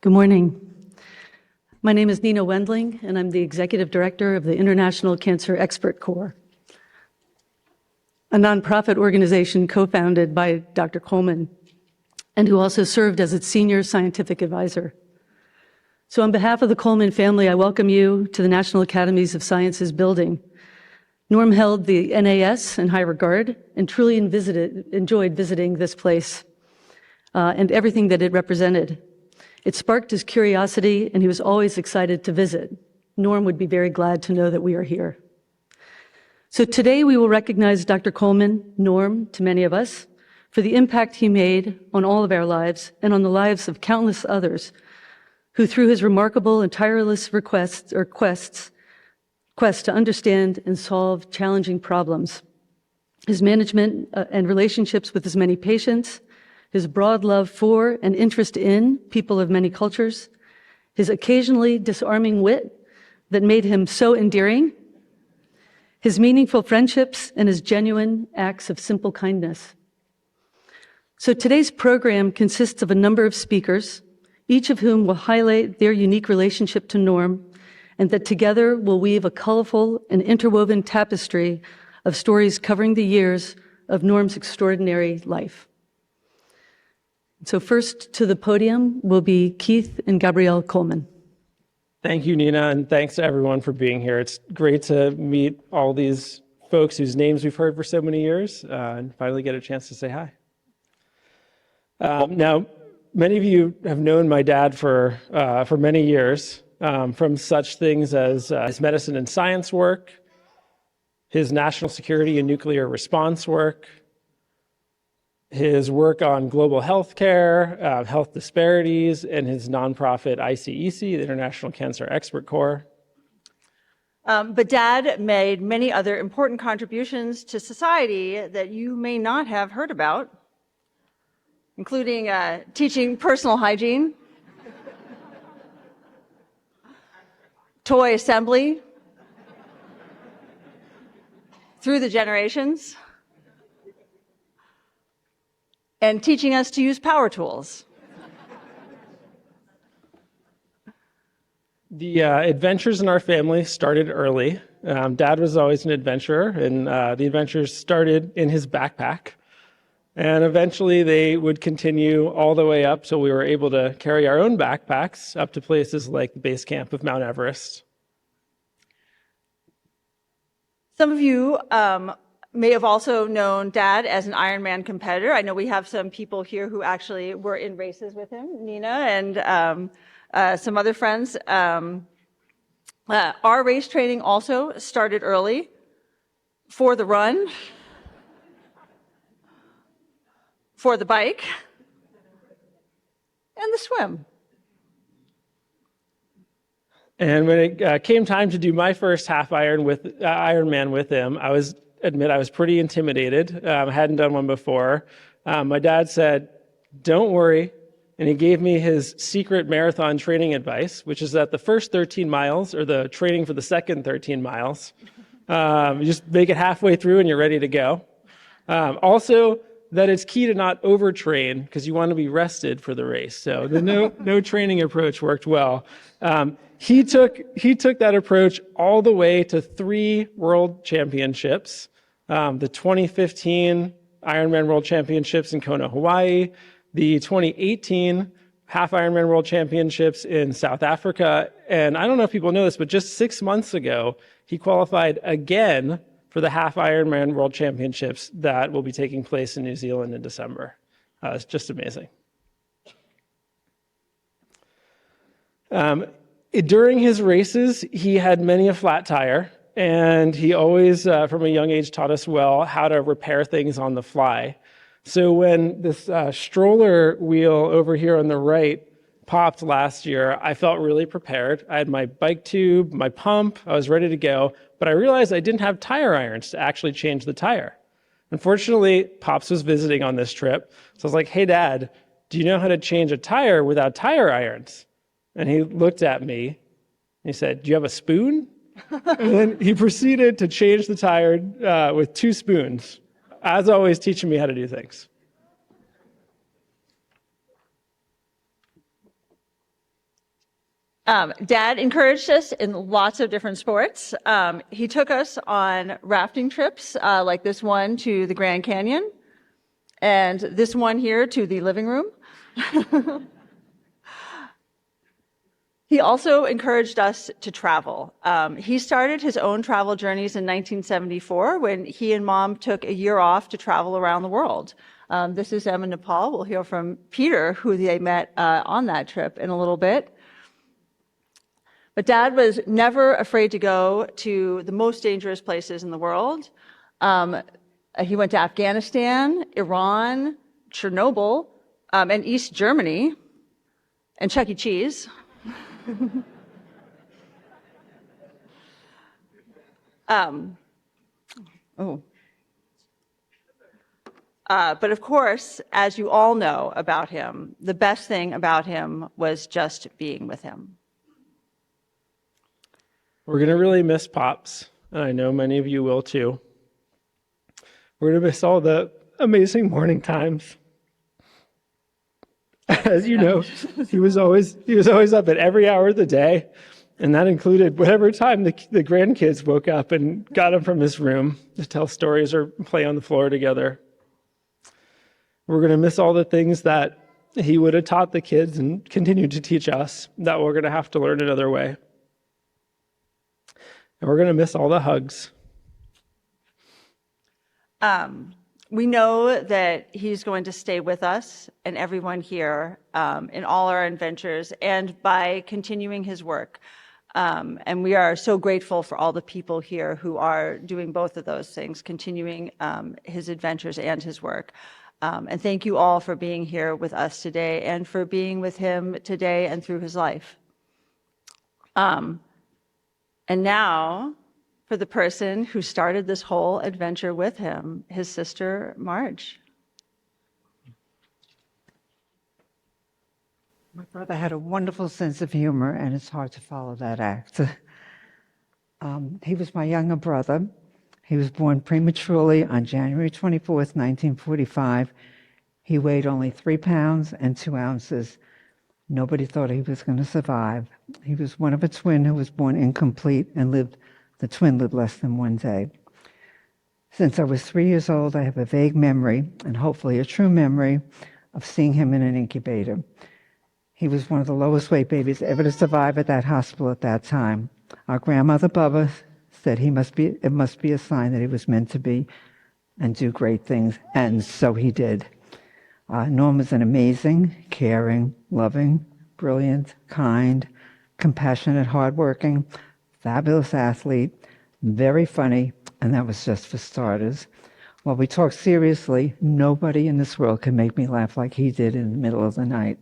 Good morning. My name is Nina Wendling, and I'm the Executive Director of the International Cancer Expert Corps, a nonprofit organization co-founded by Dr. Coleman, and who also served as its senior scientific advisor. So on behalf of the Coleman family, I welcome you to the National Academies of Sciences building. Norm held the NAS in high regard and truly enjoyed visiting this place and everything that it represented. It sparked his curiosity, and he was always excited to visit. Norm would be very glad to know that we are here. So today we will recognize Dr. Coleman, Norm, to many of us, for the impact he made on all of our lives and on the lives of countless others who, through his remarkable and tireless quest to understand and solve challenging problems, his management and relationships with his many patients, his broad love for and interest in people of many cultures, his occasionally disarming wit that made him so endearing, his meaningful friendships, and his genuine acts of simple kindness. So today's program consists of a number of speakers, each of whom will highlight their unique relationship to Norm, and that together will weave a colorful and interwoven tapestry of stories covering the years of Norm's extraordinary life. So first to the podium will be Keith and Gabrielle Coleman. Thank you, Nina, and thanks to everyone for being here. It's great to meet all these folks whose names we've heard for so many years and finally get a chance to say hi. Now, many of you have known my dad for many years, from such things as his medicine and science work, his national security and nuclear response work, his work on global health care, health disparities, and his nonprofit ICEC, the International Cancer Expert Corps. But Dad made many other important contributions to society that you may not have heard about, including teaching personal hygiene, toy assembly, through the generations, and teaching us to use power tools. The adventures in our family started early. Dad was always an adventurer, and the adventures started in his backpack. And eventually they would continue all the way up till we were able to carry our own backpacks up to places like the base camp of Mount Everest. Some of you may have also known Dad as an Ironman competitor. I know we have some people here who actually were in races with him, Nina and some other friends. Our race training also started early for the run, for the bike, and the swim. And when it came time to do my first half Ironman with him, I was pretty intimidated. I hadn't done one before. My dad said, "Don't worry," and he gave me his secret marathon training advice, which is that the first 13 miles, or the training for the second 13 miles, you just make it halfway through and you're ready to go. Also, that it's key to not overtrain because you want to be rested for the race. So the no training approach worked well. He took that approach all the way to 3 world championships. The 2015 Ironman World Championships in Kona, Hawaii, the 2018 Half Ironman World Championships in South Africa, and I don't know if people know this, but just 6 months ago, he qualified again for the Half Ironman World Championships that will be taking place in New Zealand in December. It's just amazing. During his races, he had many a flat tire, and he always, from a young age, taught us well how to repair things on the fly. So when this stroller wheel over here on the right popped last year, I felt really prepared. I had my bike tube, my pump, I was ready to go, but I realized I didn't have tire irons to actually change the tire. Unfortunately, Pops was visiting on this trip, so I was like, "Hey Dad, do you know how to change a tire without tire irons?" And he looked at me, and he said, "Do you have a spoon?" And then he proceeded to change the tire with 2 spoons, as always teaching me how to do things. Dad encouraged us in lots of different sports. He took us on rafting trips, like this one to the Grand Canyon, and this one here to the living room. He also encouraged us to travel. He started his own travel journeys in 1974 when he and Mom took a year off to travel around the world. This is them in Nepal. We'll hear from Peter, who they met on that trip in a little bit. But Dad was never afraid to go to the most dangerous places in the world. He went to Afghanistan, Iran, Chernobyl, and East Germany, and Chuck E. Cheese. But of course, as you all know about him, the best thing about him was just being with him. We're going to really miss Pops, and I know many of you will too. We're going to miss all the amazing morning times. As you know, he was always up at every hour of the day, and that included whatever time the grandkids woke up and got him from his room to tell stories or play on the floor together. We're going to miss all the things that he would have taught the kids and continued to teach us that we're going to have to learn another way. And we're going to miss all the hugs. We know that he's going to stay with us and everyone here in all our adventures and by continuing his work. And we are so grateful for all the people here who are doing both of those things, continuing his adventures and his work. And thank you all for being here with us today and for being with him today and through his life. And now, for the person who started this whole adventure with him, his sister, Marge. My brother had a wonderful sense of humor, and it's hard to follow that act. He was my younger brother. He was born prematurely on January 24th, 1945. He weighed only 3 pounds and 2 ounces. Nobody thought he was going to survive. He was one of a twin who was born incomplete and the twin lived less than 1 day. Since I was 3 years old, I have a vague memory, and hopefully a true memory, of seeing him in an incubator. He was one of the lowest weight babies ever to survive at that hospital at that time. Our grandmother, Bubba, said it must be a sign that he was meant to be and do great things, and so he did. Norm was an amazing, caring, loving, brilliant, kind, compassionate, hardworking, fabulous athlete, very funny, and that was just for starters. While we talked seriously, nobody in this world could make me laugh like he did in the middle of the night.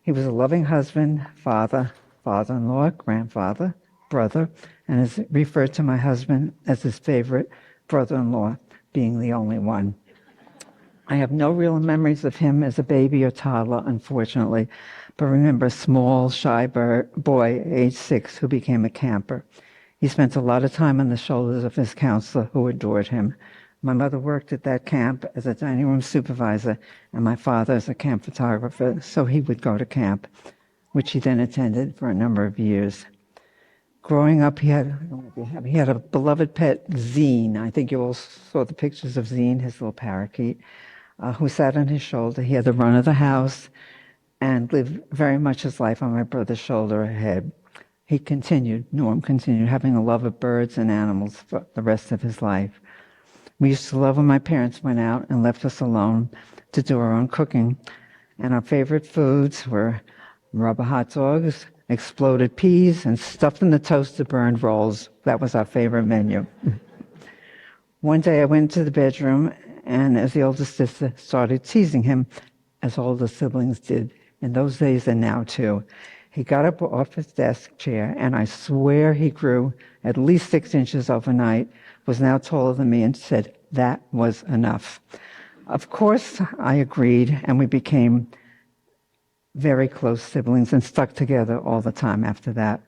He was a loving husband, father, father-in-law, grandfather, brother, and is referred to my husband as his favorite brother-in-law, being the only one. I have no real memories of him as a baby or toddler, unfortunately, but remember a small, shy boy, age 6, who became a camper. He spent a lot of time on the shoulders of his counselor, who adored him. My mother worked at that camp as a dining room supervisor, and my father as a camp photographer, so he would go to camp, which he then attended for a number of years. Growing up, he had a beloved pet, Zine. I think you all saw the pictures of Zine, his little parakeet, who sat on his shoulder. He had the run of the house and lived very much his life on my brother's shoulder ahead. Norm continued having a love of birds and animals for the rest of his life. We used to love when my parents went out and left us alone to do our own cooking. And our favorite foods were rubber hot dogs, exploded peas, and stuffed in the toaster burned rolls. That was our favorite menu. One day I went to the bedroom, and as the oldest sister started teasing him, as older siblings did in those days and now too. He got up off his desk chair, and I swear he grew at least 6 inches overnight, was now taller than me, and said, "That was enough." Of course, I agreed, and we became very close siblings and stuck together all the time after that.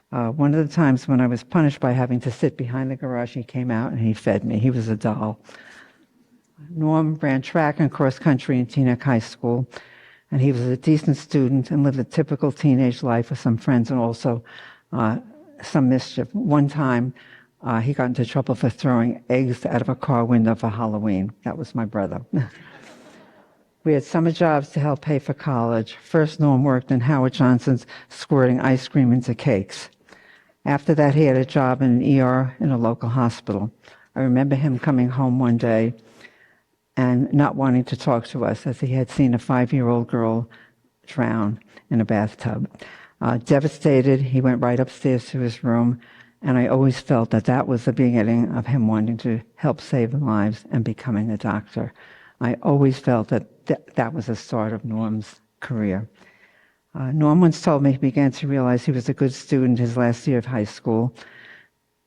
One of the times when I was punished by having to sit behind the garage, he came out and he fed me. He was a doll. Norm ran track and cross country in Teaneck High School, And he was a decent student and lived a typical teenage life with some friends and also some mischief. One time, he got into trouble for throwing eggs out of a car window for Halloween. That was my brother. We had summer jobs to help pay for college. First, Norm worked in Howard Johnson's squirting ice cream into cakes. After that, he had a job in an ER in a local hospital. I remember him coming home one day and not wanting to talk to us as he had seen a 5-year-old girl drown in a bathtub. Devastated, he went right upstairs to his room, and I always felt that that was the beginning of him wanting to help save lives and becoming a doctor. I always felt that that was the start of Norm's career. Norm once told me he began to realize he was a good student his last year of high school,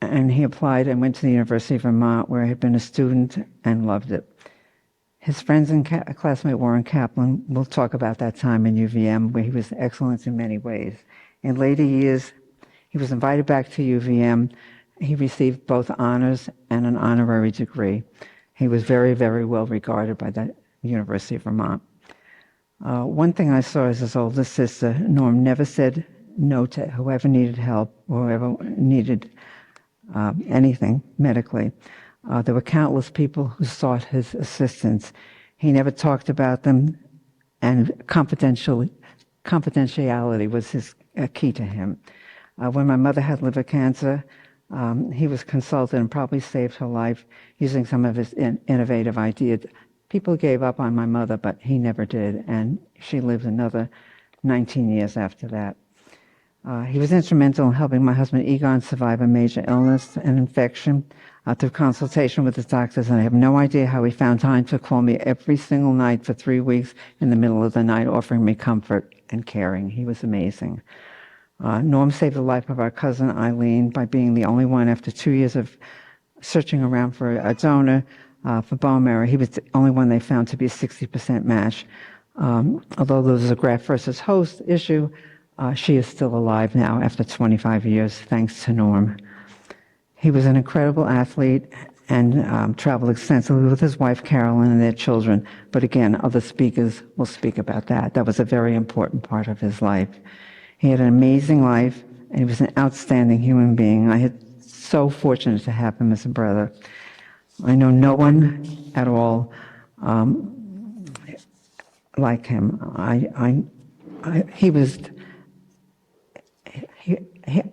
and he applied and went to the University of Vermont, where he had been a student and loved it. His friends and classmate Warren Kaplan will talk about that time in UVM, where he was excellent in many ways. In later years, he was invited back to UVM. He received both honors and an honorary degree. He was very, very well regarded by the University of Vermont. One thing I saw as his oldest sister, Norm never said no to whoever needed help or whoever needed anything medically. There were countless people who sought his assistance. He never talked about them, and confidentiality was his key to him. When my mother had liver cancer, he was consulted and probably saved her life using some of his innovative ideas. People gave up on my mother, but he never did, and she lived another 19 years after that. He was instrumental in helping my husband Egon survive a major illness and infection through consultation with his doctors, and I have no idea how he found time to call me every single night for 3 weeks in the middle of the night, offering me comfort and caring. He was amazing. Norm saved the life of our cousin Eileen by being the only one after 2 years of searching around for a donor for bone marrow. He was the only one they found to be a 60% match. Although there was a graft versus host issue, she is still alive now after 25 years, thanks to Norm. He was an incredible athlete and traveled extensively with his wife Carolyn and their children. But again, other speakers will speak about that. That was a very important part of his life. He had an amazing life, and he was an outstanding human being. I had so fortunate to have him as a brother. I know no one at all like him.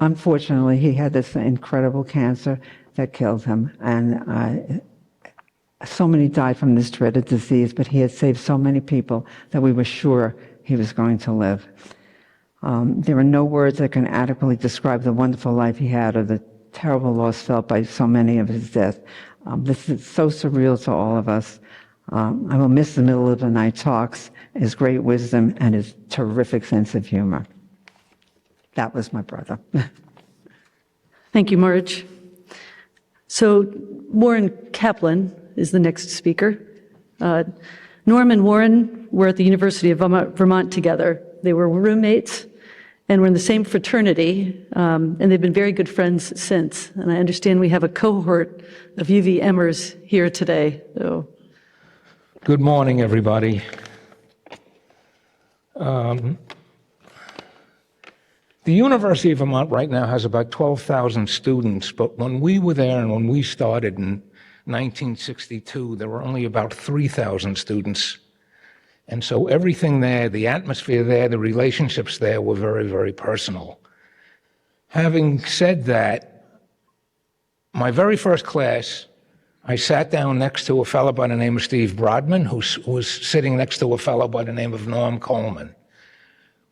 Unfortunately, he had this incredible cancer that killed him, and so many died from this dreaded disease, but he had saved so many people that we were sure he was going to live. There are no words that can adequately describe the wonderful life he had or the terrible loss felt by so many of his death. This is so surreal to all of us. I will miss the middle of the night talks, his great wisdom, and his terrific sense of humor. That was my brother. Thank you, Marge. So Warren Kaplan is the next speaker. Norm and Warren were at the University of Vermont together. They were roommates and were in the same fraternity, and they've been very good friends since. And I understand we have a cohort of UVMers here today. So. Good morning, everybody. The University of Vermont right now has about 12,000 students, but when we were there and when we started in 1962, there were only about 3,000 students. And so everything there, the atmosphere there, the relationships there were very, very personal. Having said that, my very first class, I sat down next to a fellow by the name of Steve Brodman, who was sitting next to a fellow by the name of Norm Coleman.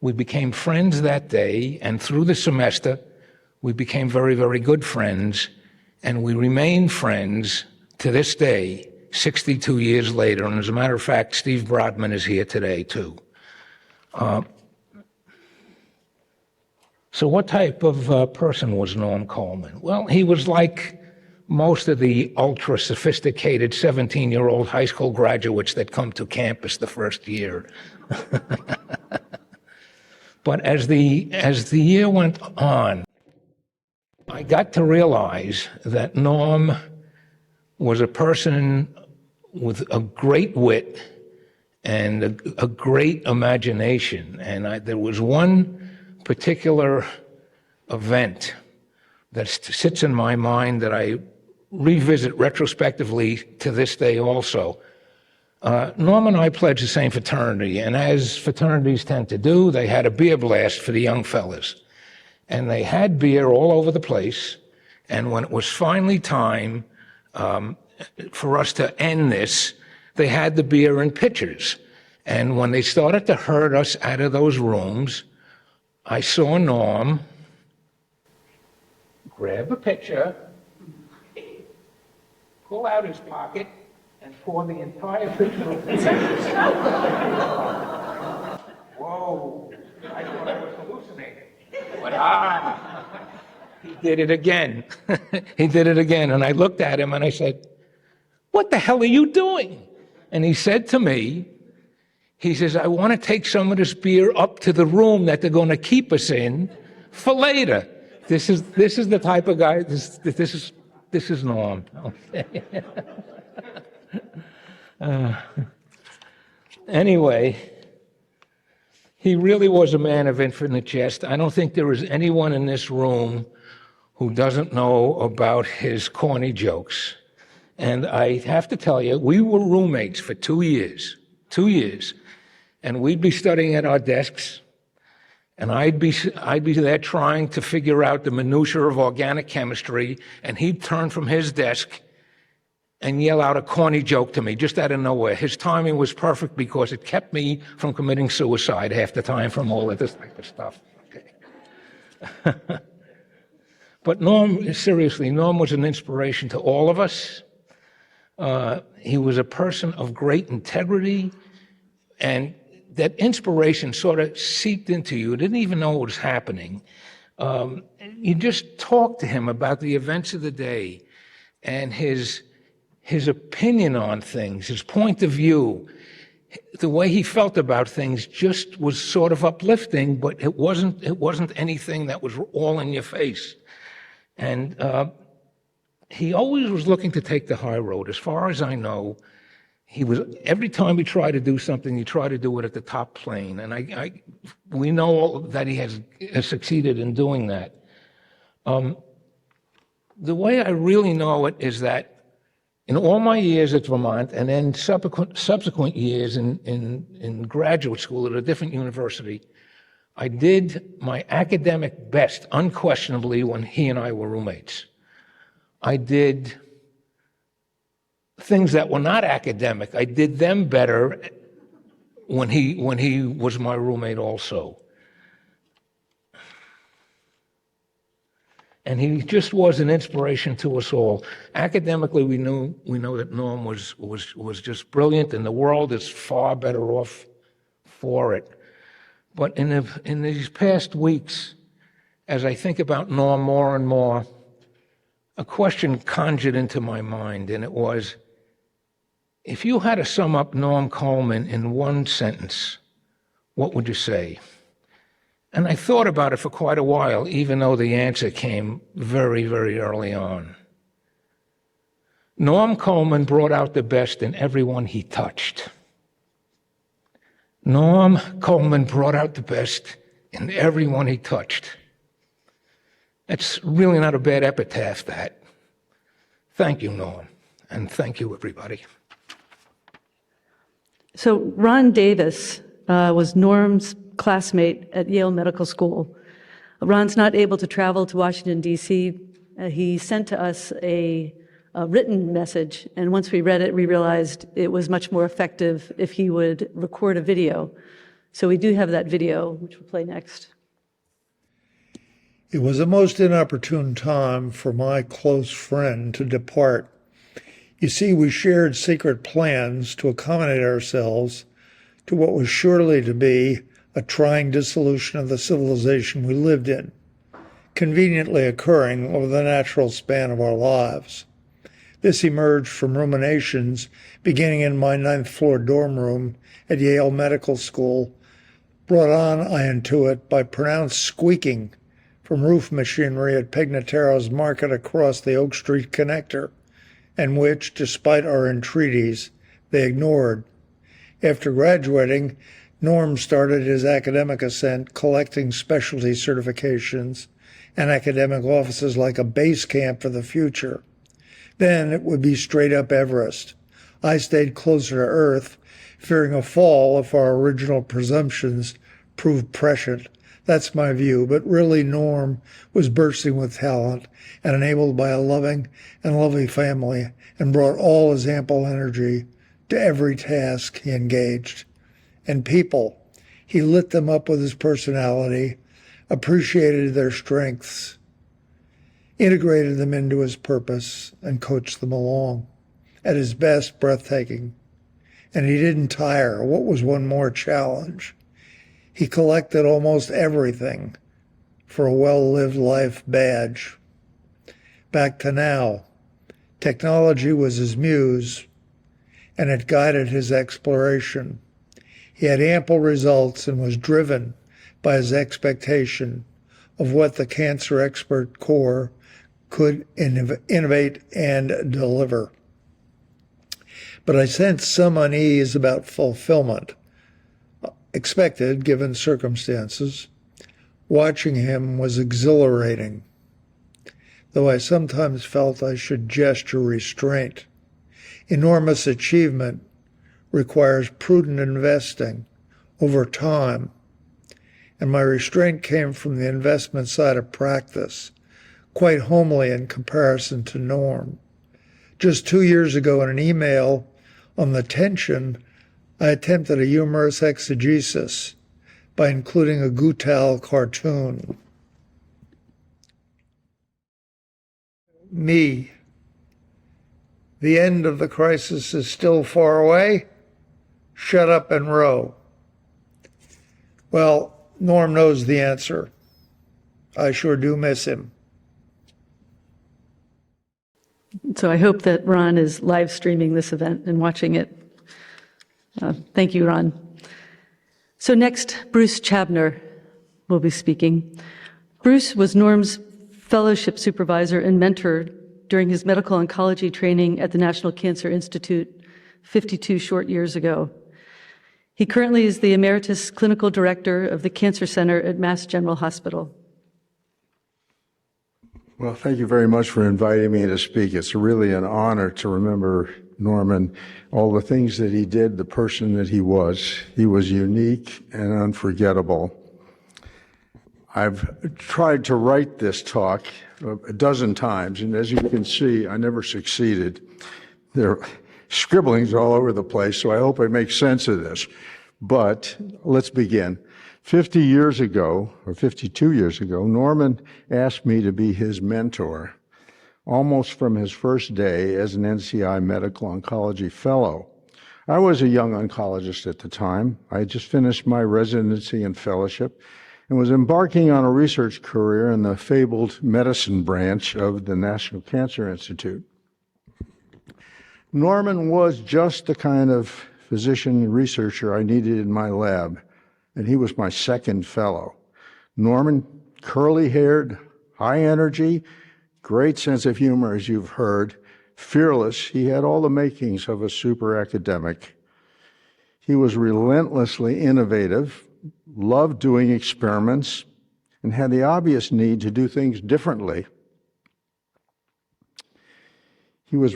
We became friends that day, and through the semester, we became very, very good friends, and we remain friends to this day, 62 years later. And as a matter of fact, Steve Brodman is here today, too. So what type of person was Norm Coleman? Well, he was like most of the ultra-sophisticated 17-year-old high school graduates that come to campus the first year. But as the year went on, I got to realize that Norm was a person with a great wit and a great imagination. And there was one particular event that sits in my mind that I revisit retrospectively to this day also. Norm and I pledged the same fraternity, and as fraternities tend to do, they had a beer blast for the young fellas. And they had beer all over the place, and when it was finally time for us to end this, they had the beer in pitchers. And when they started to herd us out of those rooms, I saw Norm grab a pitcher, pull out his pocket, and pour the entire pitcher of beer. Whoa, I thought I was hallucinating. But he did it again. He did it again. And I looked at him and I said, "What the hell are you doing?" And he said to me, he says, "I want to take some of this beer up to the room that they're going to keep us in for later." This is the type of guy, this is Norm. Anyway, he really was a man of infinite jest. I don't think there is anyone in this room who doesn't know about his corny jokes. And I have to tell you, we were roommates for 2 years, and we'd be studying at our desks, and I'd be there trying to figure out the minutiae of organic chemistry, and he'd turn from his desk and yell out a corny joke to me just out of nowhere. His timing was perfect because it kept me from committing suicide half the time from all of this type of stuff. Okay. But Norm, seriously, Norm was an inspiration to all of us. He was a person of great integrity, and that inspiration sort of seeped into you. You didn't even know what was happening. You just talked to him about the events of the day and his opinion on things, his point of view, the way he felt about things just was sort of uplifting, but it wasn't anything that was all in your face. And he always was looking to take the high road. As far as I know, every time he tried to do something, he tried to do it at the top plane. And we know that he has succeeded in doing that. The way I really know it is that in all my years at Vermont, and then subsequent years in graduate school at a different university, I did my academic best, unquestionably, when he and I were roommates. I did things that were not academic. I did them better when he was my roommate also. And he just was an inspiration to us all. Academically, we know that Norm was just brilliant, and the world is far better off for it. But in these past weeks, as I think about Norm more and more, a question conjured into my mind, and it was, if you had to sum up Norm Coleman in one sentence, what would you say? And I thought about it for quite a while, even though the answer came very, very early on. Norm Coleman brought out the best in everyone he touched. Norm Coleman brought out the best in everyone he touched. That's really not a bad epitaph, that. Thank you, Norm, and thank you, everybody. So Ron Davis was Norm's classmate at Yale Medical School. Ron's not able to travel to Washington, D.C. He sent to us a written message, and once we read it, we realized it was much more effective if he would record a video. So we do have that video, which we'll play next. It was a most inopportune time for my close friend to depart. You see, we shared secret plans to accommodate ourselves to what was surely to be a trying dissolution of the civilization we lived in, conveniently occurring over the natural span of our lives. This emerged from ruminations beginning in my 9th floor dorm room at Yale Medical School, brought on, I intuit, by pronounced squeaking from roof machinery at Pignatero's Market across the Oak Street connector, and which, despite our entreaties, they ignored. After graduating, Norm started his academic ascent collecting specialty certifications and academic offices like a base camp for the future. Then it would be straight up Everest. I stayed closer to Earth, fearing a fall if our original presumptions proved prescient. That's my view, but really Norm was bursting with talent and enabled by a loving and lovely family, and brought all his ample energy to every task he engaged. And people, he lit them up with his personality, appreciated their strengths, integrated them into his purpose, and coached them along. At his best, breathtaking. And he didn't tire. What was one more challenge? He collected almost everything for a well-lived life badge. Back to now. Technology was his muse, and it guided his exploration. He had ample results and was driven by his expectation of what the Cancer Expert Corps could innovate and deliver. But I sensed some unease about fulfillment, expected given circumstances. Watching him was exhilarating, though I sometimes felt I should gesture restraint. Enormous achievement requires prudent investing over time, and my restraint came from the investment side of practice, quite homely in comparison to Norm. Just 2 years ago, in an email on the tension, I attempted a humorous exegesis by including a Goutal cartoon. Me. The end of the crisis is still far away. Shut up and row. Well, Norm knows the answer. I sure do miss him. So I hope that Ron is live streaming this event and watching it. Thank you, Ron. So next, Bruce Chabner will be speaking. Bruce was Norm's fellowship supervisor and mentor during his medical oncology training at the National Cancer Institute 52 short years ago. He currently is the Emeritus Clinical Director of the Cancer Center at Mass General Hospital. Well, thank you very much for inviting me to speak. It's really an honor to remember Norman, all the things that he did, the person that he was. He was unique and unforgettable. I've tried to write this talk a dozen times, and as you can see, I never succeeded. There are scribblings all over the place, so I hope I make sense of this. But let's begin. 50 years ago, or 52 years ago, Norman asked me to be his mentor, almost from his first day as an NCI Medical Oncology Fellow. I was a young oncologist at the time. I had just finished my residency and fellowship and was embarking on a research career in the fabled medicine branch of the National Cancer Institute. Norman was just the kind of physician and researcher I needed in my lab, and he was my second fellow. Norman, curly-haired, high energy, great sense of humor, as you've heard, fearless. He had all the makings of a super academic. He was relentlessly innovative, loved doing experiments, and had the obvious need to do things differently. He was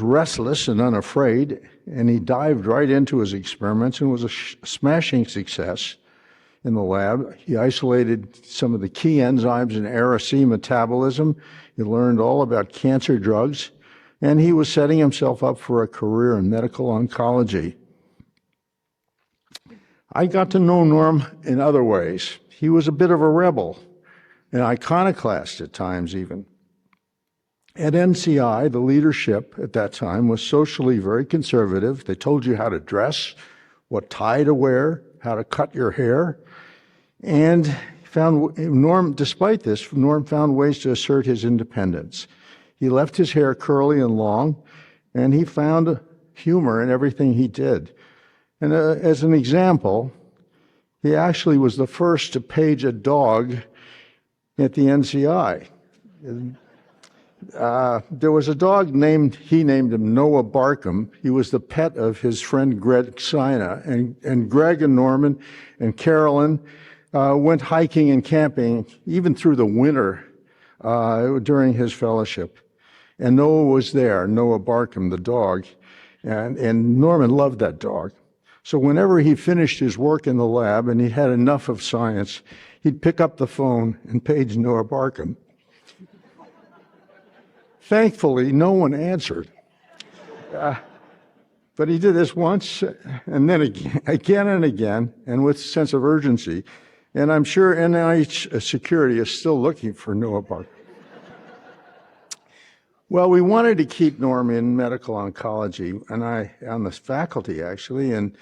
restless and unafraid, and he dived right into his experiments and was a smashing success in the lab. He isolated some of the key enzymes in ARA-C metabolism. He learned all about cancer drugs, and he was setting himself up for a career in medical oncology. I got to know Norm in other ways. He was a bit of a rebel, an iconoclast at times even. At NCI, the leadership at that time was socially very conservative. They told you how to dress, what tie to wear, how to cut your hair. And despite this, Norm found ways to assert his independence. He left his hair curly and long, and he found humor in everything he did. And as an example, he actually was the first to page a dog at the NCI. There was a dog he named him Noah Barkham. He was the pet of his friend Greg Sina. And Greg and Norman and Carolyn went hiking and camping even through the winter during his fellowship. And Noah was there, Noah Barkham, the dog. And Norman loved that dog. So whenever he finished his work in the lab and he had enough of science, he'd pick up the phone and page Noah Barkham. Thankfully, no one answered. But he did this once and then again and again, and with a sense of urgency. And I'm sure NIH security is still looking for Noah Barkham. Well, we wanted to keep Norm in medical oncology, and on the faculty actually. And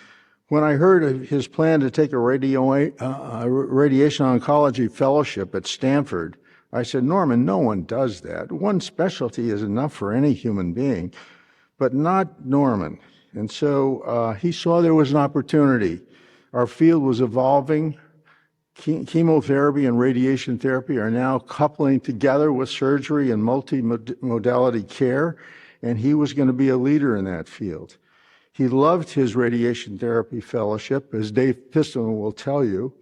when I heard of his plan to take a radiation oncology fellowship at Stanford, I said, Norman, no one does that. One specialty is enough for any human being, but not Norman. And so he saw there was an opportunity. Our field was evolving. Chemotherapy and radiation therapy are now coupling together with surgery and multimodality care, and he was going to be a leader in that field. He loved his radiation therapy fellowship, as Dave Piston will tell you,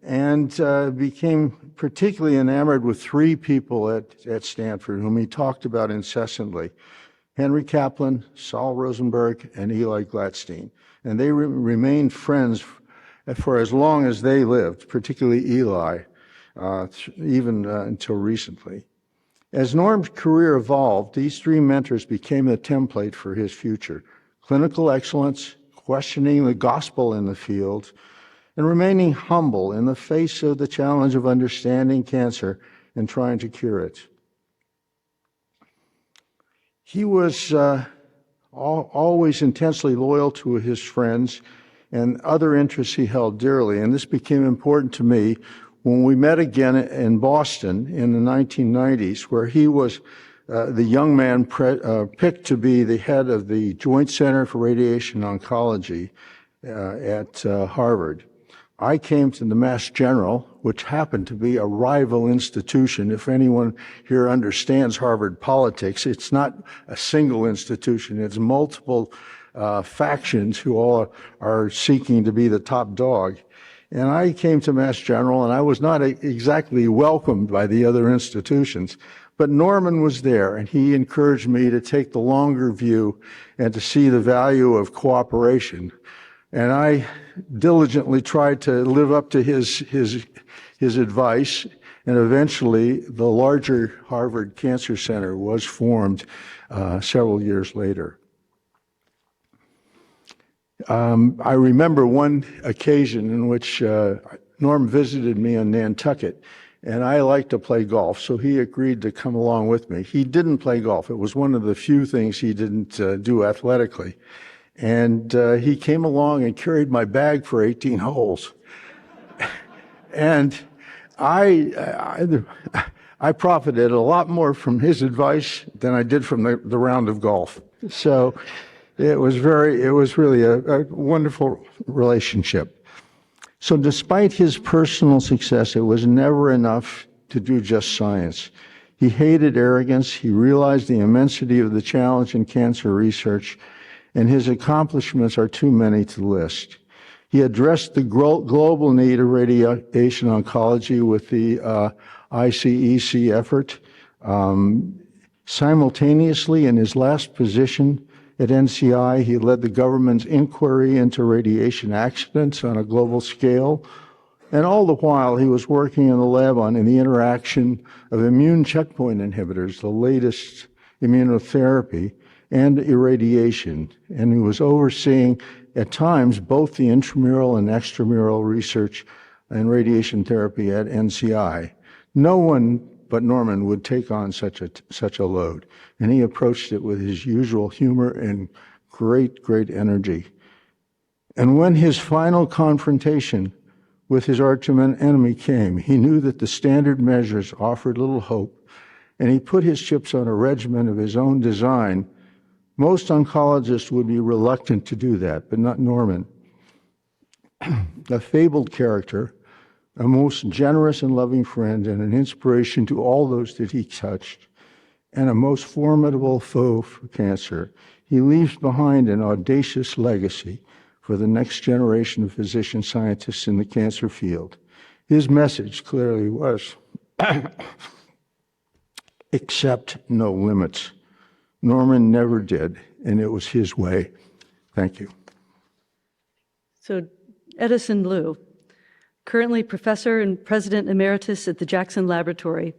and became particularly enamored with three people at Stanford whom he talked about incessantly: Henry Kaplan, Saul Rosenberg, and Eli Gladstein. And they remained friends for as long as they lived, particularly Eli, even until recently. As Norm's career evolved, these three mentors became the template for his future: clinical excellence, questioning the gospel in the field, and remaining humble in the face of the challenge of understanding cancer and trying to cure it. He was always intensely loyal to his friends and other interests he held dearly, and this became important to me when we met again in Boston in the 1990s, where he was the young man picked to be the head of the Joint Center for Radiation Oncology at Harvard. I came to the Mass General, which happened to be a rival institution. If anyone here understands Harvard politics, it's not a single institution. It's multiple factions who all are seeking to be the top dog. And I came to Mass General, and I was not exactly welcomed by the other institutions. But Norman was there, and he encouraged me to take the longer view and to see the value of cooperation. And I diligently tried to live up to his advice, and eventually the larger Harvard Cancer Center was formed several years later. I remember one occasion in which Norm visited me in Nantucket, and I like to play golf, so he agreed to come along with me. He didn't play golf. It was one of the few things he didn't do athletically. And he came along and carried my bag for 18 holes. And I profited a lot more from his advice than I did from the round of golf. So it was really a wonderful relationship. So despite his personal success, it was never enough to do just science. He hated arrogance. He realized the immensity of the challenge in cancer research, and his accomplishments are too many to list. He addressed the global need of radiation oncology with the ICEC effort. Simultaneously, in his last position at NCI, he led the government's inquiry into radiation accidents on a global scale. And all the while, he was working in the lab on the interaction of immune checkpoint inhibitors, the latest immunotherapy, and irradiation. And he was overseeing, at times, both the intramural and extramural research and radiation therapy at NCI. No one but Norman would take on such a load, and he approached it with his usual humor and great energy. And when his final confrontation with his arch enemy came, he knew that the standard measures offered little hope, and he put his chips on a regimen of his own design. Most oncologists would be reluctant to do that, but not Norman. A fabled character, a most generous and loving friend, and an inspiration to all those that he touched. and a most formidable foe for cancer, he leaves behind an audacious legacy for the next generation of physician scientists in the cancer field. His message clearly was, accept no limits. Norman never did, and it was his way. Thank you. So Edison Liu, currently professor and president emeritus at the Jackson Laboratory.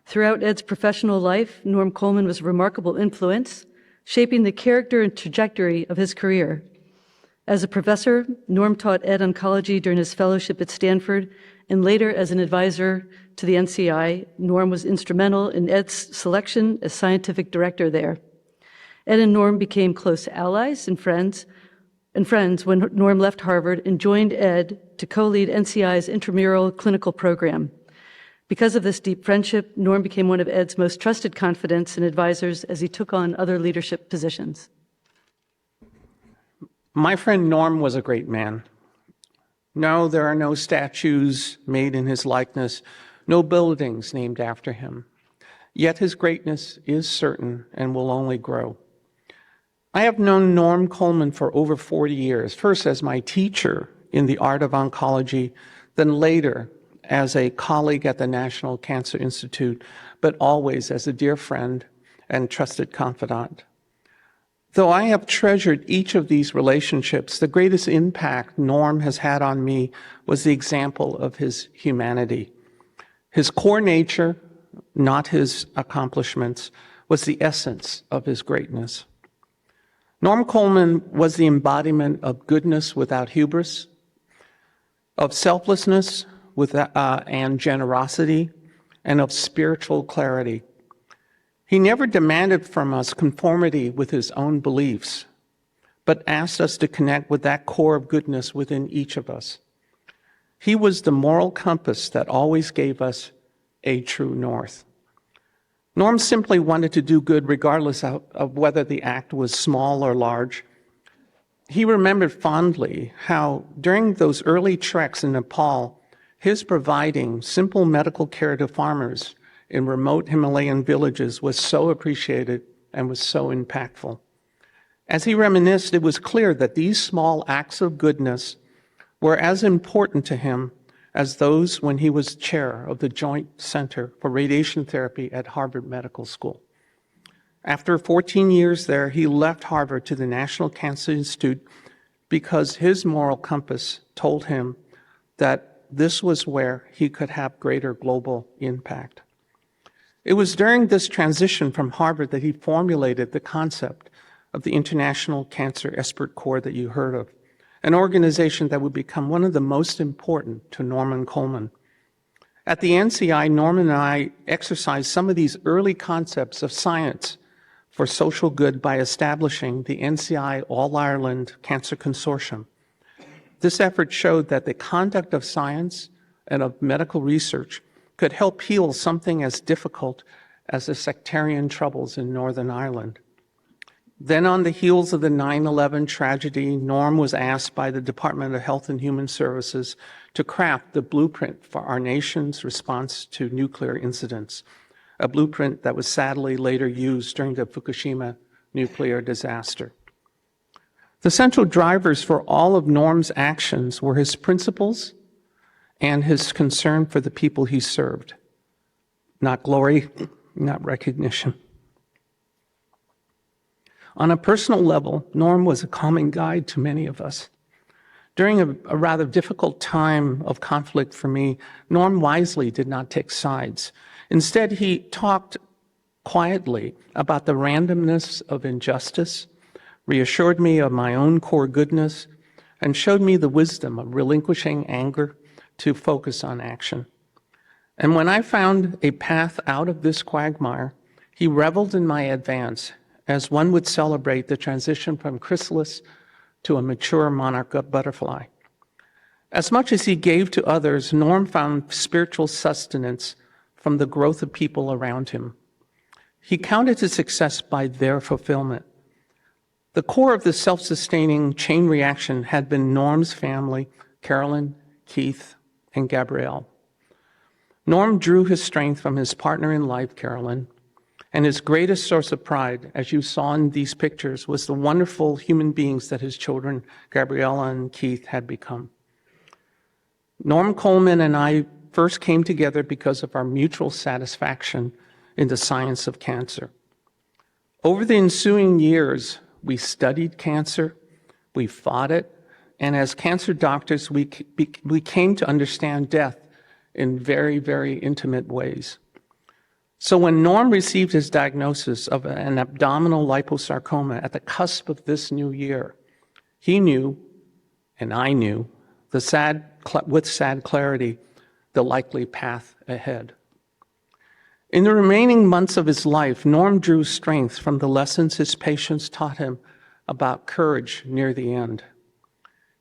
Throughout Ed's professional life, Norm Coleman was a remarkable influence, shaping the character and trajectory of his career. As a professor, Norm taught Ed oncology during his fellowship at Stanford, and later as an advisor to the NCI, Norm was instrumental in Ed's selection as scientific director there. Ed and Norm became close allies and friends when Norm left Harvard and joined Ed to co-lead NCI's intramural clinical program. Because of this deep friendship, Norm became one of Ed's most trusted confidants and advisors as he took on other leadership positions. My friend Norm was a great man. No, there are no statues made in his likeness, no buildings named after him. Yet his greatness is certain and will only grow. I have known Norm Coleman for over 40 years, first as my teacher in the art of oncology, then later as a colleague at the National Cancer Institute, but always as a dear friend and trusted confidant. Though I have treasured each of these relationships, the greatest impact Norm has had on me was the example of his humanity. His core nature, not his accomplishments, was the essence of his greatness. Norm Coleman was the embodiment of goodness without hubris, of selflessness and generosity, and of spiritual clarity. He never demanded from us conformity with his own beliefs, but asked us to connect with that core of goodness within each of us. He was the moral compass that always gave us a true north. Norm simply wanted to do good regardless of whether the act was small or large. He remembered fondly how during those early treks in Nepal, his providing simple medical care to farmers in remote Himalayan villages was so appreciated and was so impactful. As he reminisced, it was clear that these small acts of goodness were as important to him as those when he was chair of the Joint Center for Radiation Therapy at Harvard Medical School. After 14 years there, he left Harvard to the National Cancer Institute because his moral compass told him that this was where he could have greater global impact. It was during this transition from Harvard that he formulated the concept of the International Cancer Expert Corps that you heard of, an organization that would become one of the most important to Norman Coleman. At the NCI, Norman and I exercised some of these early concepts of science for social good by establishing the NCI All-Ireland Cancer Consortium. This effort showed that the conduct of science and of medical research could help heal something as difficult as the sectarian troubles in Northern Ireland. Then on the heels of the 9/11 tragedy, Norm was asked by the Department of Health and Human Services to craft the blueprint for our nation's response to nuclear incidents, a blueprint that was sadly later used during the Fukushima nuclear disaster. The central drivers for all of Norm's actions were his principles and his concern for the people he served. Not glory, not recognition. On a personal level, Norm was a calming guide to many of us. During a rather difficult time of conflict for me, Norm wisely did not take sides. Instead, he talked quietly about the randomness of injustice, reassured me of my own core goodness, and showed me the wisdom of relinquishing anger to focus on action. And when I found a path out of this quagmire, he reveled in my advance as one would celebrate the transition from chrysalis to a mature monarch butterfly. As much as he gave to others, Norm found spiritual sustenance from the growth of people around him. He counted his success by their fulfillment. The core of the self-sustaining chain reaction had been Norm's family, Carolyn, Keith, and Gabrielle. Norm drew his strength from his partner in life, Carolyn, And his greatest source of pride, as you saw in these pictures, was the wonderful human beings that his children, Gabriella and Keith, had become. Norm Coleman and I first came together because of our mutual satisfaction in the science of cancer. Over the ensuing years, we studied cancer, we fought it, and as cancer doctors, we came to understand death in very, very intimate ways. So when Norm received his diagnosis of an abdominal liposarcoma at the cusp of this new year, he knew, and I knew, with sad clarity, the likely path ahead. In the remaining months of his life, Norm drew strength from the lessons his patients taught him about courage near the end.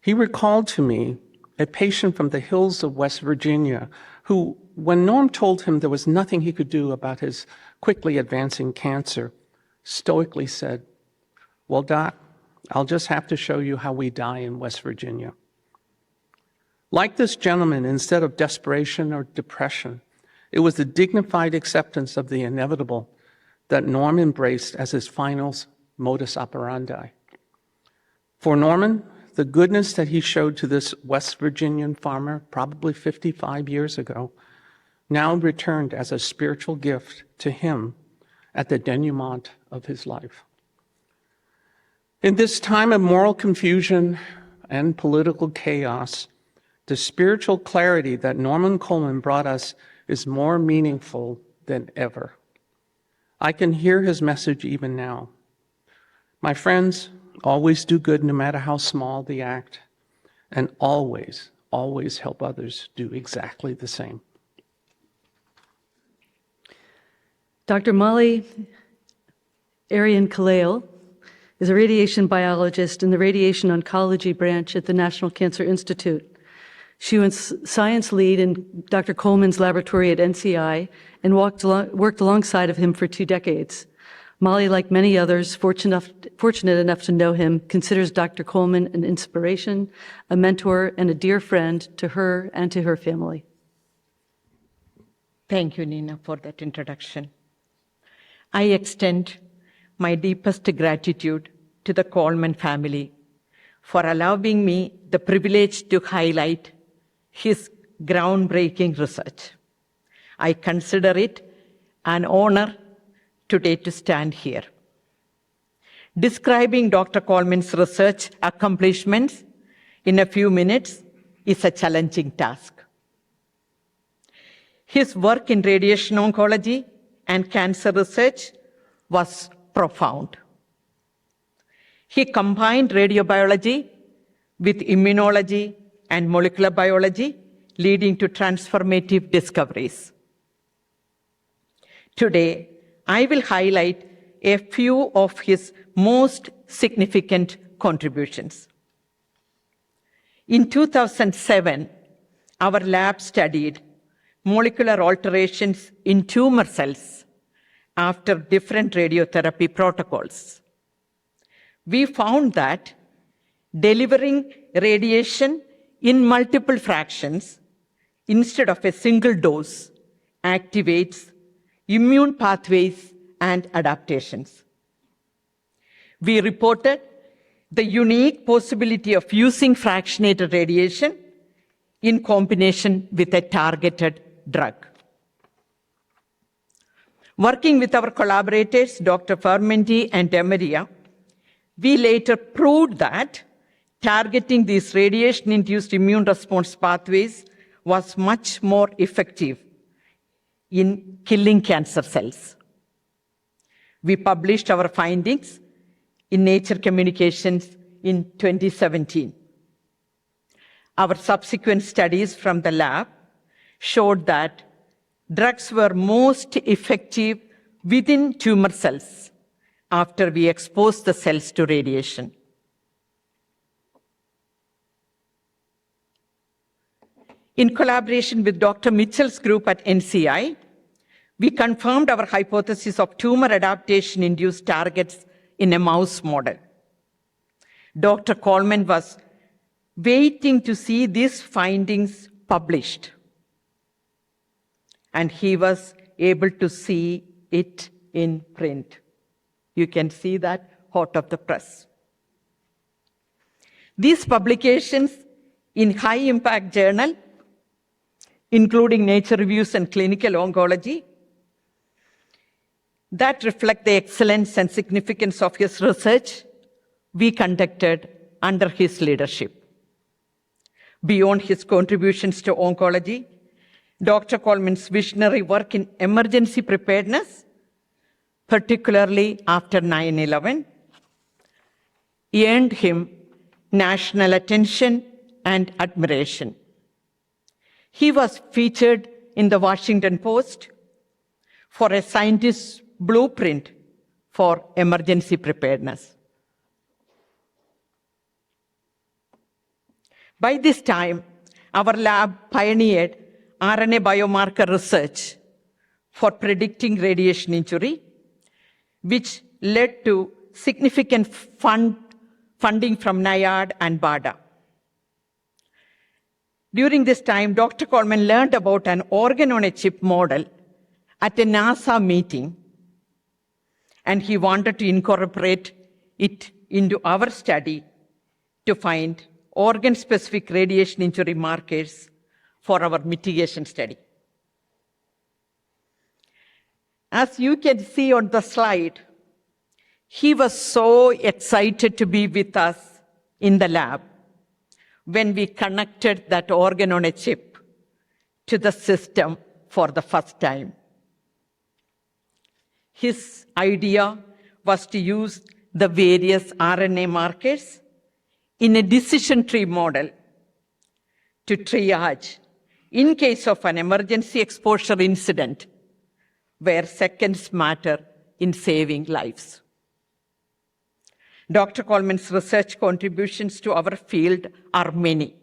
He recalled to me a patient from the hills of West Virginia who, when Norm told him there was nothing he could do about his quickly advancing cancer, stoically said, "Well, Doc, I'll just have to show you how we die in West Virginia." Like this gentleman, instead of desperation or depression, it was the dignified acceptance of the inevitable that Norm embraced as his final modus operandi. For Norman, the goodness that he showed to this West Virginian farmer, probably 55 years ago, now returned as a spiritual gift to him at the denouement of his life. In this time of moral confusion and political chaos, the spiritual clarity that Norman Coleman brought us is more meaningful than ever. I can hear his message even now. My friends, always do good no matter how small the act, and always, always help others do exactly the same. Dr. Molly Arian-Kaleo is a radiation biologist in the radiation oncology branch at the National Cancer Institute. She was science lead in Dr. Coleman's laboratory at NCI and worked alongside of him for 2 decades. Molly, like many others fortunate enough to know him, considers Dr. Coleman an inspiration, a mentor, and a dear friend to her and to her family. Thank you, Nina, for that introduction. I extend my deepest gratitude to the Coleman family for allowing me the privilege to highlight his groundbreaking research. I consider it an honor today to stand here. Describing Dr. Coleman's research accomplishments in a few minutes is a challenging task. His work in radiation oncology and cancer research was profound. He combined radiobiology with immunology and molecular biology, leading to transformative discoveries. Today, I will highlight a few of his most significant contributions. In 2007, our lab studied molecular alterations in tumor cells after different radiotherapy protocols. We found that delivering radiation in multiple fractions instead of a single dose activates immune pathways and adaptations. We reported the unique possibility of using fractionated radiation in combination with a targeted drug. Working with our collaborators, Dr. Fermenti and Demaria, we later proved that targeting these radiation-induced immune response pathways was much more effective in killing cancer cells. We published our findings in Nature Communications in 2017. Our subsequent studies from the lab showed that drugs were most effective within tumor cells after we exposed the cells to radiation. In collaboration with Dr. Mitchell's group at NCI, we confirmed our hypothesis of tumor adaptation-induced targets in a mouse model. Dr. Coleman was waiting to see these findings published, and he was able to see it in print. You can see that hot off the press. These publications in high-impact journal, including Nature Reviews and Clinical Oncology, that reflect the excellence and significance of his research we conducted under his leadership. Beyond his contributions to oncology, Dr. Coleman's visionary work in emergency preparedness, particularly after 9/11, earned him national attention and admiration. He was featured in the Washington Post for a scientist's blueprint for emergency preparedness. By this time, our lab pioneered RNA biomarker research for predicting radiation injury, which led to significant funding from NIAID and BARDA. During this time, Dr. Coleman learned about an organ-on-a-chip model at a NASA meeting, and he wanted to incorporate it into our study to find organ-specific radiation injury markers for our mitigation study. As you can see on the slide, he was so excited to be with us in the lab when we connected that organ on a chip to the system for the first time. His idea was to use the various RNA markers in a decision tree model to triage in case of an emergency exposure incident where seconds matter in saving lives. Dr. Coleman's research contributions to our field are many.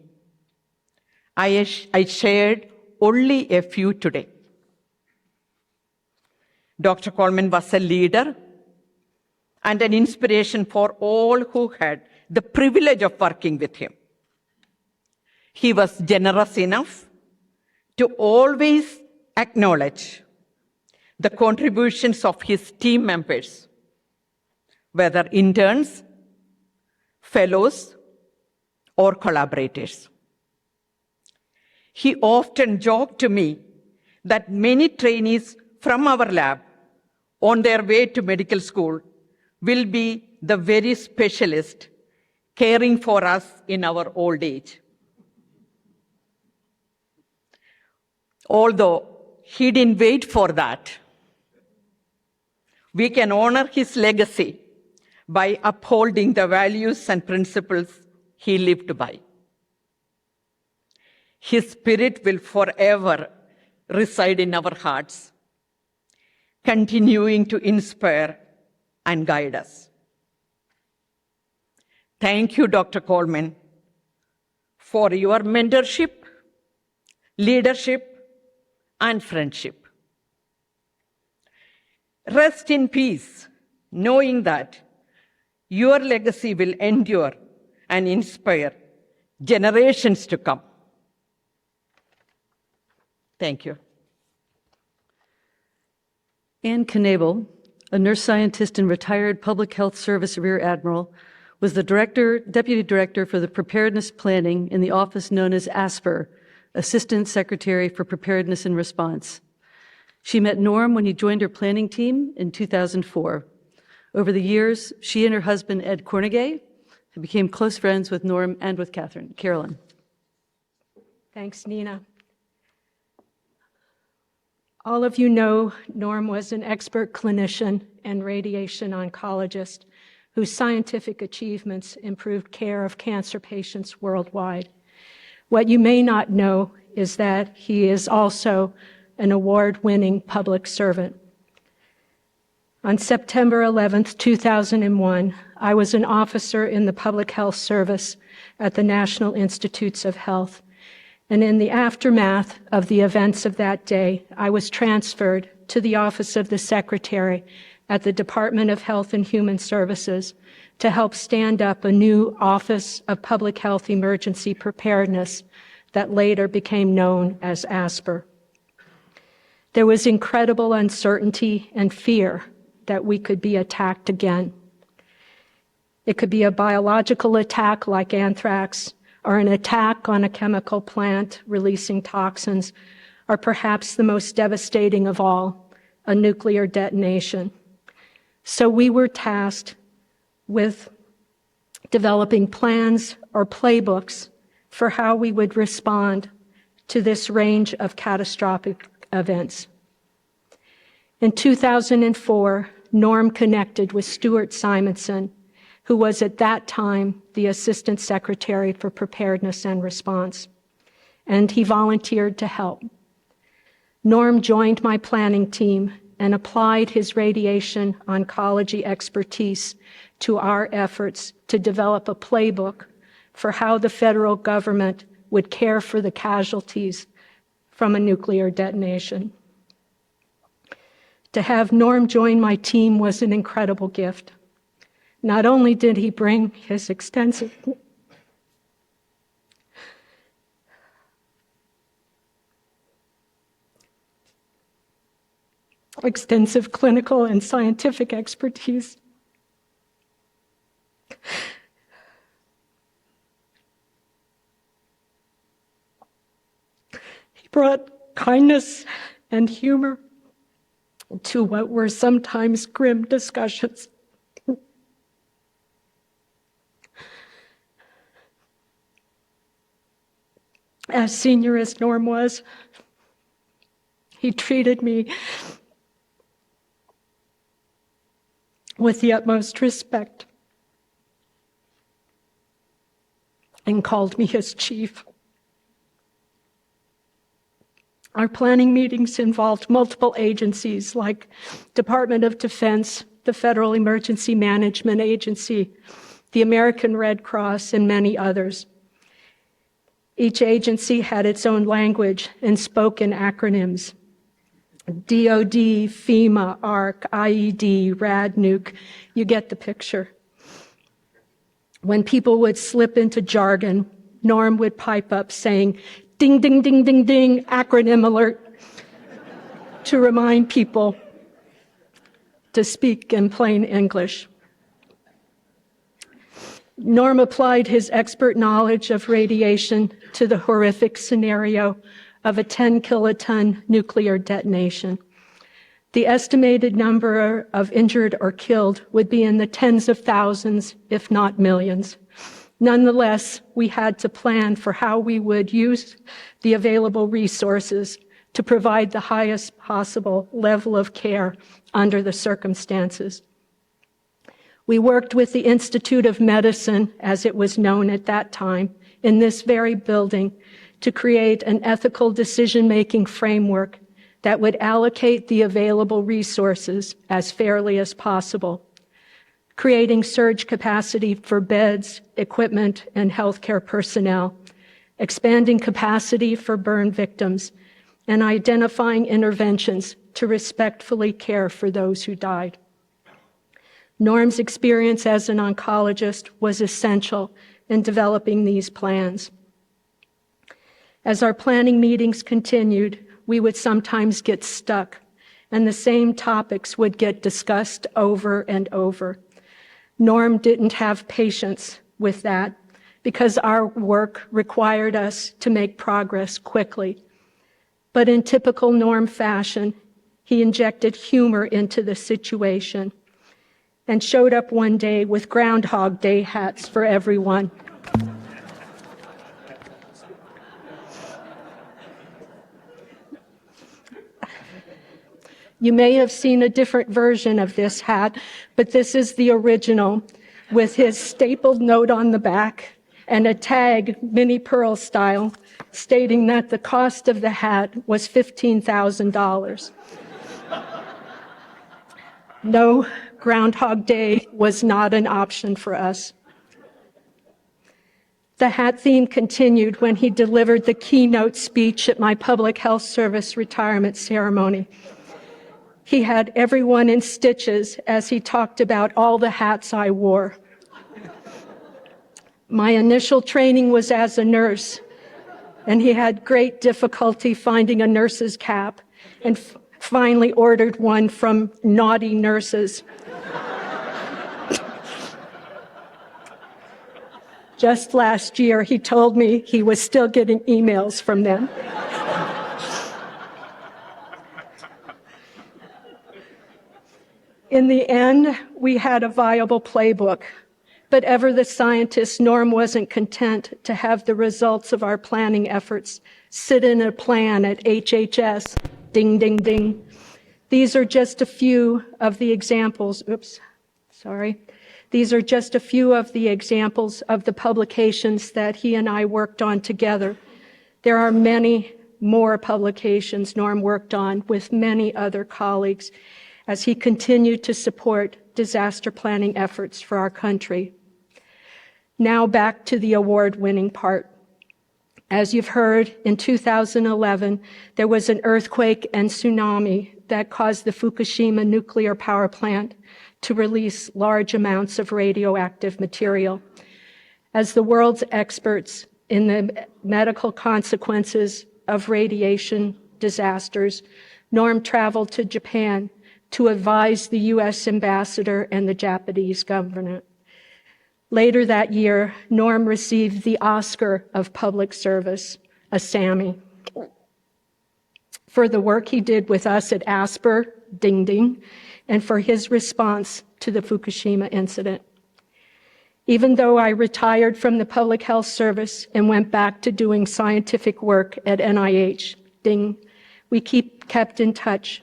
I shared only a few today. Dr. Coleman was a leader and an inspiration for all who had the privilege of working with him. He was generous enough to always acknowledge the contributions of his team members, whether interns, fellows, or collaborators. He often joked to me that many trainees from our lab on their way to medical school will be the very specialist caring for us in our old age. Although he didn't wait for that, we can honor his legacy by upholding the values and principles he lived by. His spirit will forever reside in our hearts, continuing to inspire and guide us. Thank you, Dr. Coleman, for your mentorship, leadership, and friendship. Rest in peace, knowing that your legacy will endure and inspire generations to come. Thank you. Ann Knabel, a nurse scientist and retired Public Health Service Rear Admiral, was the Deputy Director for the Preparedness Planning in the office known as ASPR, Assistant Secretary for Preparedness and Response. She met Norm when he joined her planning team in 2004. Over the years, she and her husband, Ed Cornegay, became close friends with Norm and with Carolyn. Thanks, Nina. All of you know Norm was an expert clinician and radiation oncologist whose scientific achievements improved care of cancer patients worldwide. What you may not know is that he is also an award-winning public servant. On September 11th, 2001, I was an officer in the Public Health Service at the National Institutes of Health. And in the aftermath of the events of that day, I was transferred to the Office of the Secretary at the Department of Health and Human Services to help stand up a new Office of Public Health Emergency Preparedness that later became known as ASPR. There was incredible uncertainty and fear that we could be attacked again. It could be a biological attack like anthrax, or an attack on a chemical plant releasing toxins, or perhaps the most devastating of all, a nuclear detonation. So we were tasked with developing plans or playbooks for how we would respond to this range of catastrophic events. In 2004, Norm connected with Stuart Simonson, who was at that time the Assistant Secretary for Preparedness and Response, and he volunteered to help. Norm joined my planning team and applied his radiation oncology expertise to our efforts to develop a playbook for how the federal government would care for the casualties from a nuclear detonation. To have Norm join my team was an incredible gift. Not only did he bring his extensive clinical and scientific expertise, he brought kindness and humor to what were sometimes grim discussions. As senior as Norm was, he treated me with the utmost respect and called me his chief. Our planning meetings involved multiple agencies like Department of Defense, the Federal Emergency Management Agency, the American Red Cross, and many others. Each agency had its own language and spoke in acronyms. DOD, FEMA, ARC, IED, RADNUC, you get the picture. When people would slip into jargon, Norm would pipe up saying, ding, ding, ding, ding, ding, acronym alert, to remind people to speak in plain English. Norm applied his expert knowledge of radiation to the horrific scenario of a 10-kiloton nuclear detonation. The estimated number of injured or killed would be in the tens of thousands, if not millions. Nonetheless, we had to plan for how we would use the available resources to provide the highest possible level of care under the circumstances. We worked with the Institute of Medicine, as it was known at that time, in this very building to create an ethical decision-making framework that would allocate the available resources as fairly as possible, creating surge capacity for beds, equipment, and healthcare personnel, expanding capacity for burn victims, and identifying interventions to respectfully care for those who died. Norm's experience as an oncologist was essential in developing these plans. As our planning meetings continued, we would sometimes get stuck, and the same topics would get discussed over and over. Norm didn't have patience with that because our work required us to make progress quickly. But in typical Norm fashion, he injected humor into the situation and showed up one day with Groundhog Day hats for everyone. You may have seen a different version of this hat, but this is the original with his stapled note on the back and a tag, Minnie Pearl style, stating that the cost of the hat was $15,000. No, Groundhog Day was not an option for us. The hat theme continued when he delivered the keynote speech at my public health service retirement ceremony. He had everyone in stitches as he talked about all the hats I wore. My initial training was as a nurse, and he had great difficulty finding a nurse's cap and finally ordered one from naughty nurses. Just last year, he told me he was still getting emails from them. In the end, we had a viable playbook, but ever the scientist, Norm wasn't content to have the results of our planning efforts sit in a plan at HHS, ding, ding, ding. These are just a few of the examples, These are just a few of the examples of the publications that he and I worked on together. There are many more publications Norm worked on with many other colleagues as he continued to support disaster planning efforts for our country. Now back to the award-winning part. As you've heard, in 2011, there was an earthquake and tsunami that caused the Fukushima nuclear power plant to release large amounts of radioactive material. As the world's experts in the medical consequences of radiation disasters, Norm traveled to Japan to advise the U.S. ambassador and the Japanese government. Later that year, Norm received the Oscar of Public Service, a Sammy, for the work he did with us at ASPR, ding ding, and for his response to the Fukushima incident. Even though I retired from the public health service and went back to doing scientific work at NIH, ding, we kept in touch.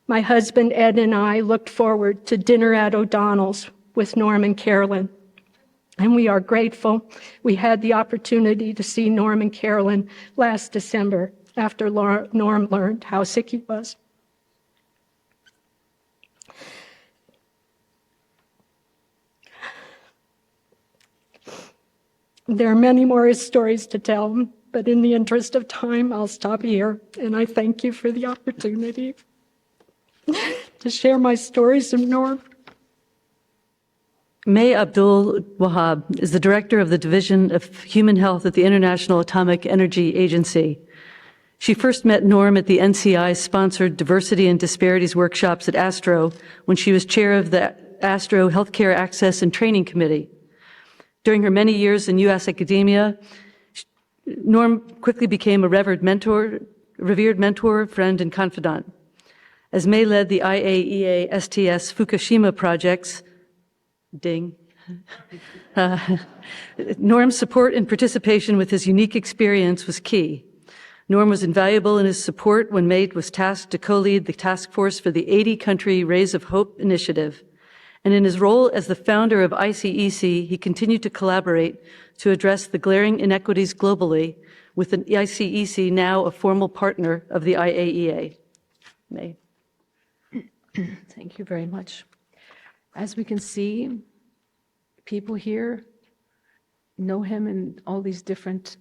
My husband Ed and I looked forward to dinner at O'Donnell's with Norm and Carolyn. And we are grateful we had the opportunity to see Norm and Carolyn last December after Norm learned how sick he was. There are many more stories to tell, but in the interest of time, I'll stop here. And I thank you for the opportunity to share my stories of Norm. May Abdul Wahab is the director of the Division of Human Health at the International Atomic Energy Agency. She first met Norm at the NCI-sponsored Diversity and Disparities workshops at ASTRO when she was chair of the ASTRO Healthcare Access and Training Committee. During her many years in U.S. academia, Norm quickly became a revered mentor, friend, and confidant. As May led the IAEA STS Fukushima projects, ding, Norm's support and participation with his unique experience was key. Norm was invaluable in his support when May was tasked to co-lead the task force for the 80-country Rays of Hope initiative. And in his role as the founder of ICEC, he continued to collaborate to address the glaring inequities globally, with the ICEC now a formal partner of the IAEA. May. Thank you very much. As we can see, people here know him in all these different,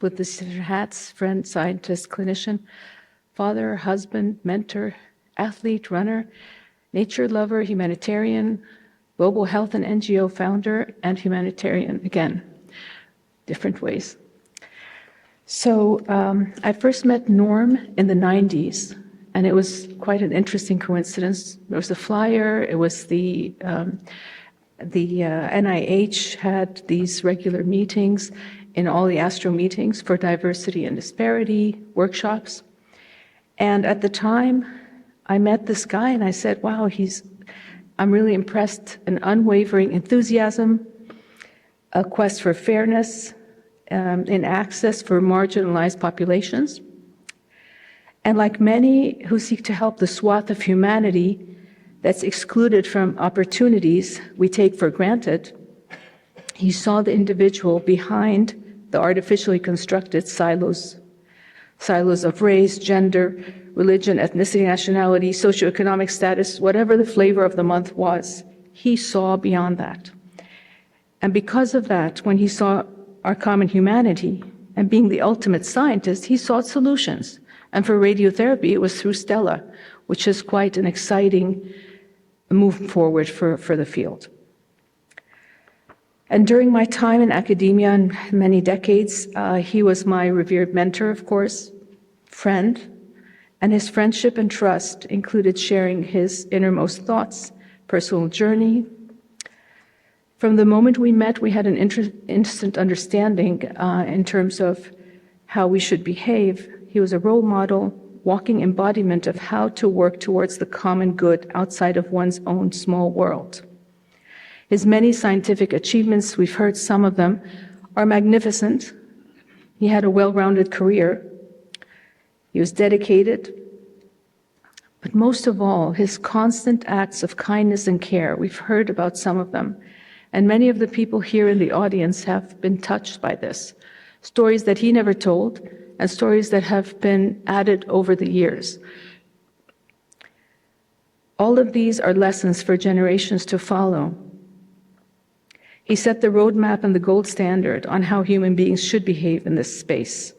with these different hats: friend, scientist, clinician, father, husband, mentor, athlete, runner, nature lover, humanitarian, global health and NGO founder, and humanitarian again, different ways. So I first met Norm in the 90s, and it was quite an interesting coincidence. There was a flyer. It was the NIH had these regular meetings in all the ASTRO meetings for diversity and disparity workshops. And at the time, I met this guy and I said, wow, I'm really impressed. An unwavering enthusiasm, a quest for fairness in access for marginalized populations. And like many who seek to help the swath of humanity that's excluded from opportunities we take for granted, he saw the individual behind the artificially constructed silos of race, gender, religion, ethnicity, nationality, socioeconomic status, whatever the flavor of the month was. He saw beyond that. And because of that, when he saw our common humanity and being the ultimate scientist, he sought solutions. And for radiotherapy, it was through Stella, which is quite an exciting move forward for the field. And during my time in academia and many decades, he was my revered mentor, of course, friend, And his friendship and trust included sharing his innermost thoughts, personal journey. From the moment we met, we had an instant understanding in terms of how we should behave. He was a role model, walking embodiment of how to work towards the common good outside of one's own small world. His many scientific achievements, we've heard some of them, are magnificent. He had a well-rounded career. He was dedicated. But most of all, his constant acts of kindness and care, we've heard about some of them. And many of the people here in the audience have been touched by this. Stories that he never told, and stories that have been added over the years. All of these are lessons for generations to follow. He set the roadmap and the gold standard on how human beings should behave in this space.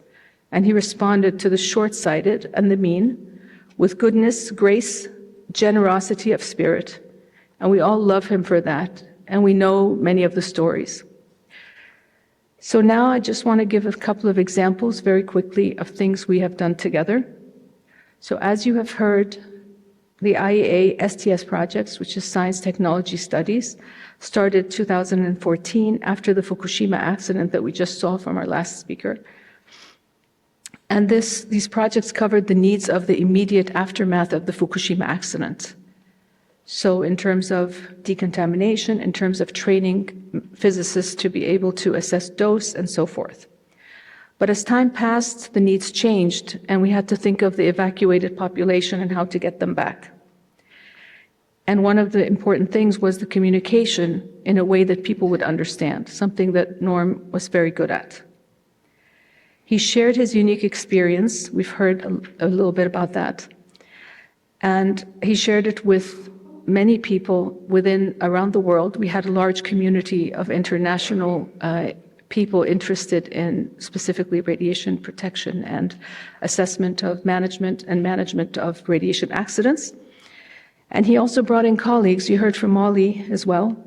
And he responded to the short-sighted and the mean with goodness, grace, generosity of spirit. And we all love him for that. And we know many of the stories. So now I just want to give a couple of examples very quickly of things we have done together. So as you have heard, the IEA STS projects, which is Science Technology Studies, started 2014 after the Fukushima accident that we just saw from our last speaker. And these projects covered the needs of the immediate aftermath of the Fukushima accident. So in terms of decontamination, in terms of training physicists to be able to assess dose and so forth. But as time passed, the needs changed, and we had to think of the evacuated population and how to get them back. And one of the important things was the communication in a way that people would understand, something that Norm was very good at. He shared his unique experience. We've heard a little bit about that. And he shared it with many people around the world. We had a large community of international people interested in specifically radiation protection and assessment of management and management of radiation accidents. And he also brought in colleagues, you heard from Molly as well,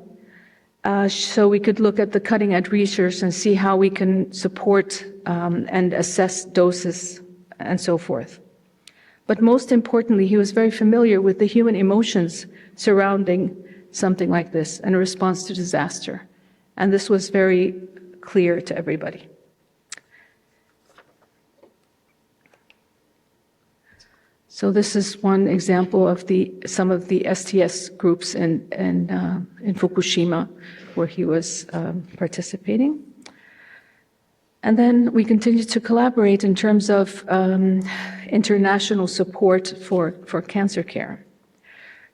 so we could look at the cutting edge research and see how we can support and assess doses and so forth. But most importantly, he was very familiar with the human emotions surrounding something like this and a response to disaster. And this was very clear to everybody. So this is one example of some of the STS groups in Fukushima where he was participating. And then we continued to collaborate in terms of international support for cancer care.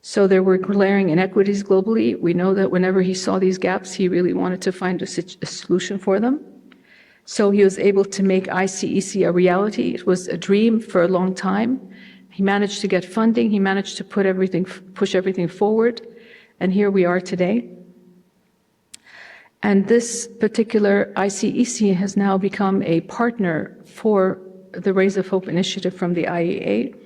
So there were glaring inequities globally. We know that whenever he saw these gaps, he really wanted to find a solution for them. So he was able to make ICEC a reality. It was a dream for a long time. He managed to get funding. He managed to push everything forward. And here we are today. And this particular ICEC has now become a partner for the Rays of Hope initiative from the IEA,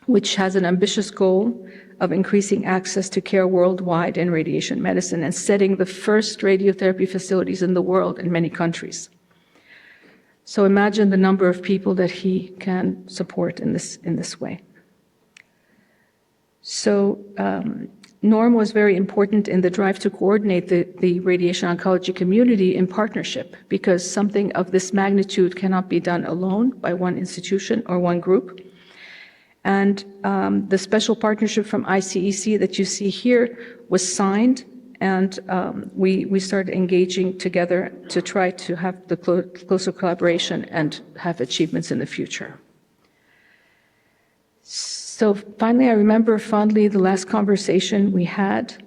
which has an ambitious goal of increasing access to care worldwide in radiation medicine and setting the first radiotherapy facilities in the world in many countries. So imagine the number of people that he can support in this way. So Norm was very important in the drive to coordinate the radiation oncology community in partnership, because something of this magnitude cannot be done alone by one institution or one group. And the special partnership from ICEC that you see here was signed, and we started engaging together to try to have the closer collaboration and have achievements in the future. So finally, I remember fondly the last conversation we had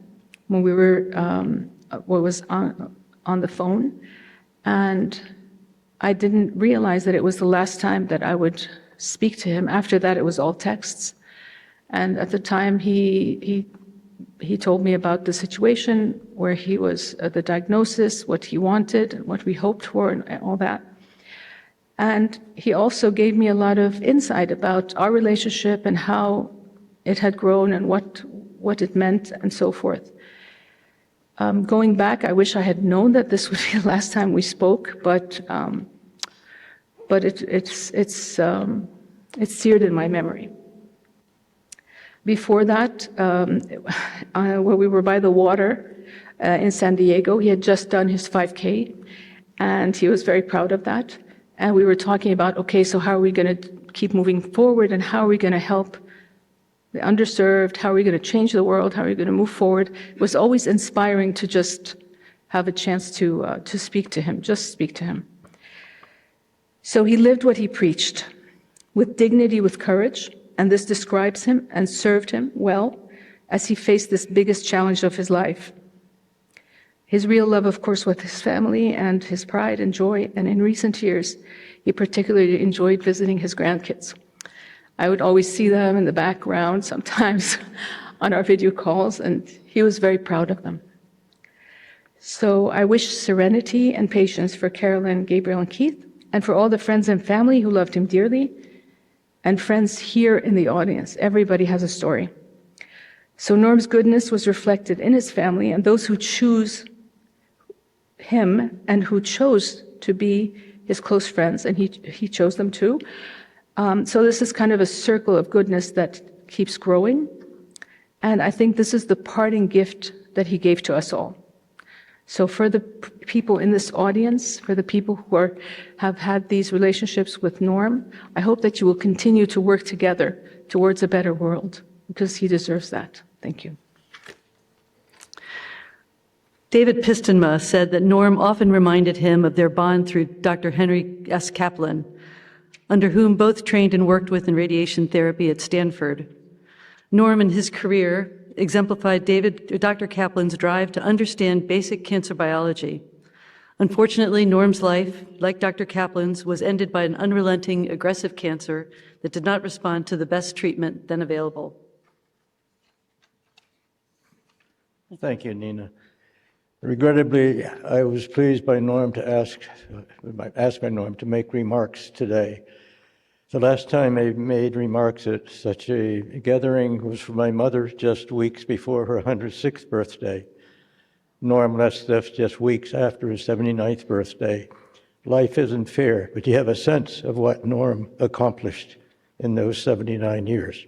when we were on the phone, and I didn't realize that it was the last time that I would speak to him. After that, it was all texts. And at the time, he told me about the situation where he was, the diagnosis, what he wanted, what we hoped for, and all that. And he also gave me a lot of insight about our relationship and how it had grown and what it meant and so forth. Going back, I wish I had known that this would be the last time we spoke, but It's seared in my memory. Before that, when we were by the water in San Diego, he had just done his 5K, and he was very proud of that. And we were talking about, okay, so how are we going to keep moving forward, and how are we going to help the underserved? How are we going to change the world? How are we going to move forward? It was always inspiring to just have a chance to speak to him, just speak to him. So he lived what he preached, with dignity, with courage, and this describes him and served him well as he faced this biggest challenge of his life. His real love, of course, with his family and his pride and joy, and in recent years, he particularly enjoyed visiting his grandkids. I would always see them in the background sometimes on our video calls, and he was very proud of them. So I wish serenity and patience for Carolyn, Gabriel, and Keith, and for all the friends and family who loved him dearly, and friends here in the audience. Everybody has a story. So Norm's goodness was reflected in his family, and those who choose him and who chose to be his close friends, and he chose them too. So this is kind of a circle of goodness that keeps growing. And I think this is the parting gift that he gave to us all. So for the people in this audience, for the people who have had these relationships with Norm, I hope that you will continue to work together towards a better world, because he deserves that. Thank you. David Pistonma said that Norm often reminded him of their bond through Dr. Henry S. Kaplan, under whom both trained and worked with in radiation therapy at Stanford. Norm, in his career, exemplified Dr. Kaplan's drive to understand basic cancer biology. Unfortunately, Norm's life, like Dr. Kaplan's, was ended by an unrelenting, aggressive cancer that did not respond to the best treatment then available. Thank you, Nina. Regrettably, I was pleased by Norm to ask by Norm to make remarks today. The last time I made remarks at such a gathering was for my mother just weeks before her 106th birthday. Norm left us just weeks after his 79th birthday. Life isn't fair, but you have a sense of what Norm accomplished in those 79 years.